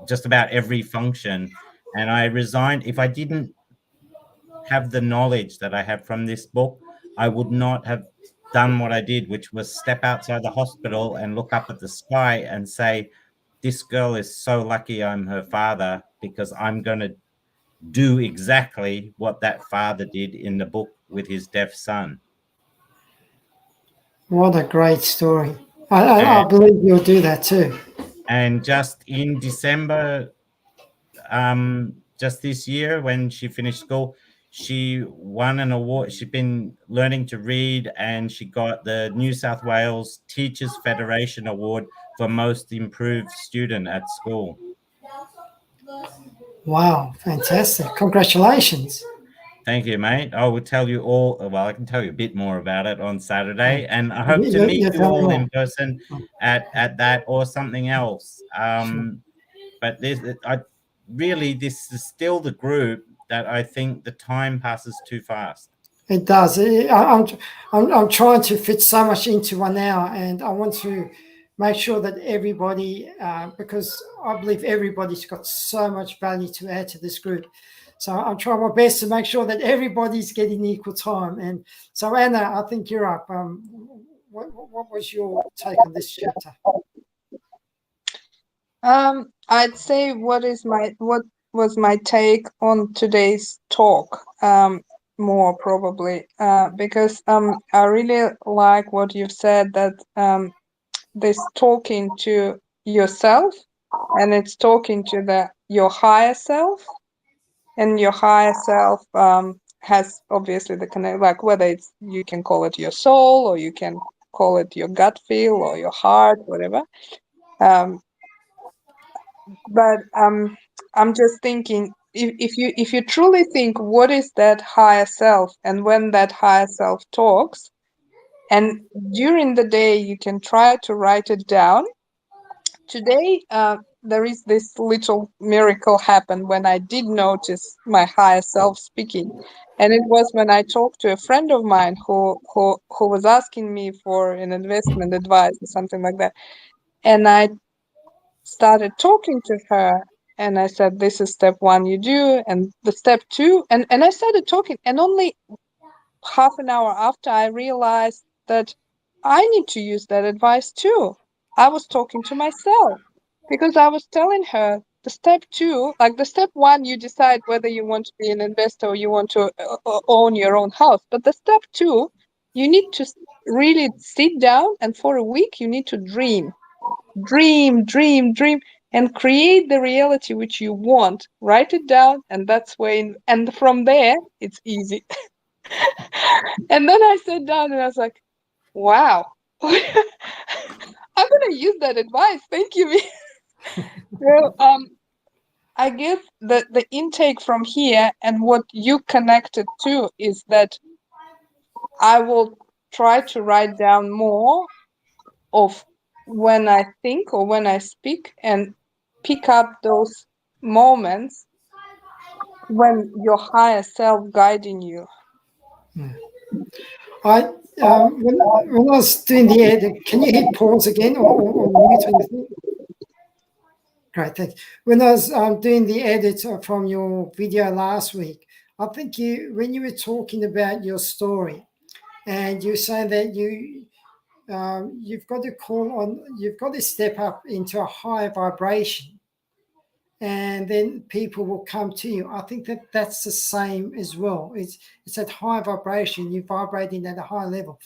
just about every function. And I resigned. If I didn't have the knowledge that I have from this book, I would not have done what I did, which was step outside the hospital and look up at the sky and say, this girl is so lucky I'm her father, because I'm going to do exactly what that father did in the book with his deaf son. What a great story. I believe you'll do that too. And just in December, just this year, when she finished school, she won an award. She'd been learning to read, and she got the New South Wales Teachers Federation Award for most improved student at school. Wow, fantastic. Congratulations. Thank you, mate. I will tell you all. Well, I can tell you a bit more about it on Saturday, and I hope to meet you all in person at that or something else. But this is still the group that I think the time passes too fast. It does. I'm trying to fit so much into 1 hour, and I want to make sure that everybody, because I believe everybody's got so much value to add to this group. So I'm trying my best to make sure that everybody's getting equal time. And so, Anna, I think you're up. What was your take on this chapter? I'd say what was my take on today's talk, more probably, because I really like what you've said, that this talking to yourself, and it's talking to your higher self, and your higher self has obviously the connect, like whether it's, you can call it your soul, or you can call it your gut feel, or your heart, whatever. But I'm just thinking, if you truly think, what is that higher self, and when that higher self talks, and during the day you can try to write it down. Today there is this little miracle happened when I did notice my higher self speaking, and it was when I talked to a friend of mine who was asking me for an investment advice or something like that, and I started talking to her, and I said, this is step 1 you do, and the step 2, and I started talking, and only half an hour after I realized that I need to use that advice too. I was talking to myself, because I was telling her the step 2, like the step 1, you decide whether you want to be an investor or you want to own your own house. But the step 2, you need to really sit down, and for a week you need to dream, and create the reality which you want. Write it down, and that's when, and from there it's easy. And then I sat down and I was like, wow, I'm gonna use that advice. Thank you. So I guess the intake from here, and what you connected to, is that I will try to write down more of when I think or when I speak, and pick up those moments when your higher self guiding you. When I was doing the edit, can you hit pause again or mute anything? Great, thanks. When I was doing the edit from your video last week, I think when you were talking about your story, and you saying that you've got to step up into a higher vibration, and then people will come to you. I think that that's the same as well. It's that high vibration. You're vibrating at a high level.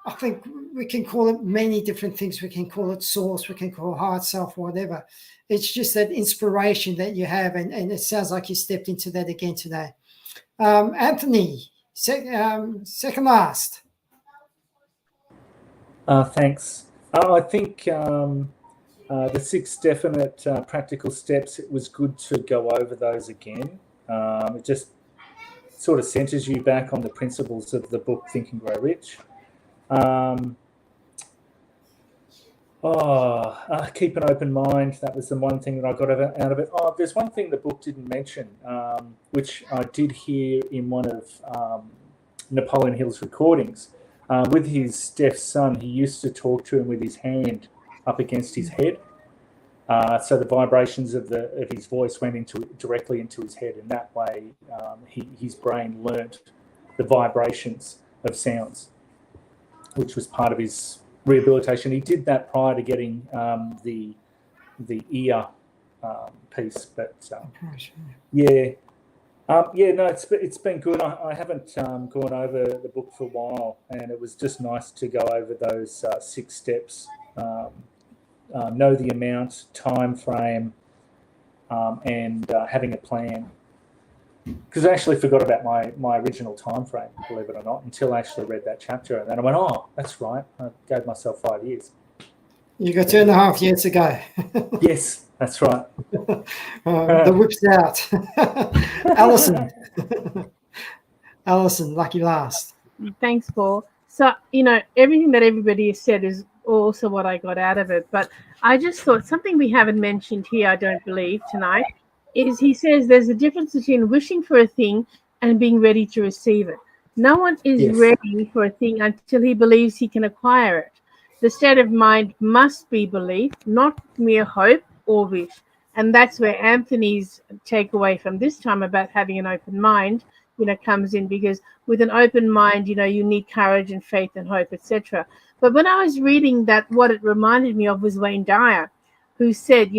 I think we can call it many different things. We can call it source. We can call it higher self, whatever. It's just that inspiration that you have, and it sounds like you stepped into that again today. Anthony, second last. Thanks. I think the 6 definite practical steps, it was good to go over those again. It just sort of centers you back on the principles of the book Think and Grow Rich. Keep an open mind. That was the one thing that I got out of it. Oh, there's one thing the book didn't mention, which I did hear in one of Napoleon Hill's recordings. With his deaf son, he used to talk to him with his hand up against his head. So the vibrations of his voice went directly into his head, and that way his brain learnt the vibrations of sounds, which was part of his rehabilitation. He did that prior to getting the ear piece, but it's been good. I haven't gone over the book for a while, and it was just nice to go over those 6 steps. Know the amount, time frame, and having a plan. Because I actually forgot about my original time frame, believe it or not, until I actually read that chapter. And then I went, oh, that's right. I gave myself 5 years. You got 2.5 years to go. Yes, that's right. The whip's out. Alison, lucky last. Thanks, Paul. So, everything that everybody has said is also what I got out of it. But I just thought something we haven't mentioned here, I don't believe, tonight, is he says there's a difference between wishing for a thing and being ready to receive it. No one is ready for a thing until he believes he can acquire it. The state of mind must be belief, not mere hope or wish. And that's where Anthony's takeaway from this time about having an open mind, comes in, because with an open mind, you need courage and faith and hope, etc. But when I was reading that, what it reminded me of was Wayne Dyer, who said,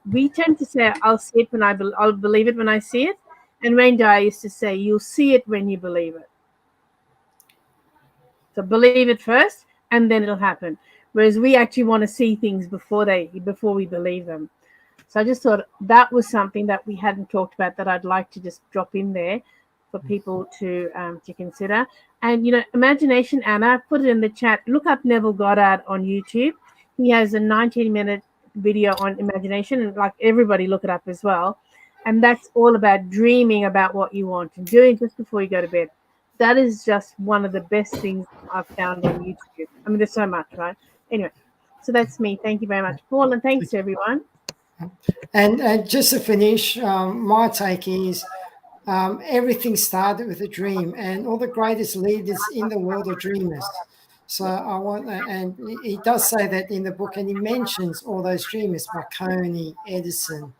we tend to say, I'll see it when I'll believe it when I see it. And Wayne Dyer used to say, you'll see it when you believe it. So believe it first, and then it'll happen. Whereas we actually want to see things before we believe them. So I just thought that was something that we hadn't talked about that I'd like to just drop in there for people to consider. And, imagination, Anna, put it in the chat. Look up Neville Goddard on YouTube. He has a 19-minute video on imagination, and like everybody look it up as well. And that's all about dreaming about what you want and doing just before you go to bed. That is just one of the best things I've found on YouTube. I mean, there's so much, right? Anyway, so that's me. Thank you very much, Paul, and thanks to everyone. And just to finish, my take is everything started with a dream, and all the greatest leaders in the world are dreamers. So and he does say that in the book, and he mentions all those dreamers: Marconi, Edison,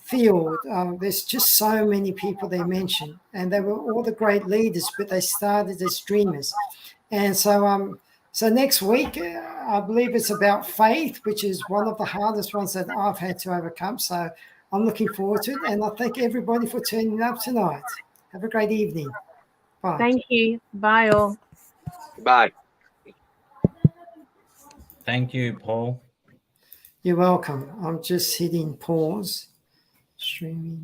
Field. There's just so many people they mention, and they were all the great leaders, but they started as dreamers. And so next week, I believe it's about faith, which is one of the hardest ones that I've had to overcome. So I'm looking forward to it, and I thank everybody for turning up tonight. Have a great evening. Bye. Thank you. Bye, all. Bye. Thank you, Paul. You're welcome. I'm just hitting pause. Streaming.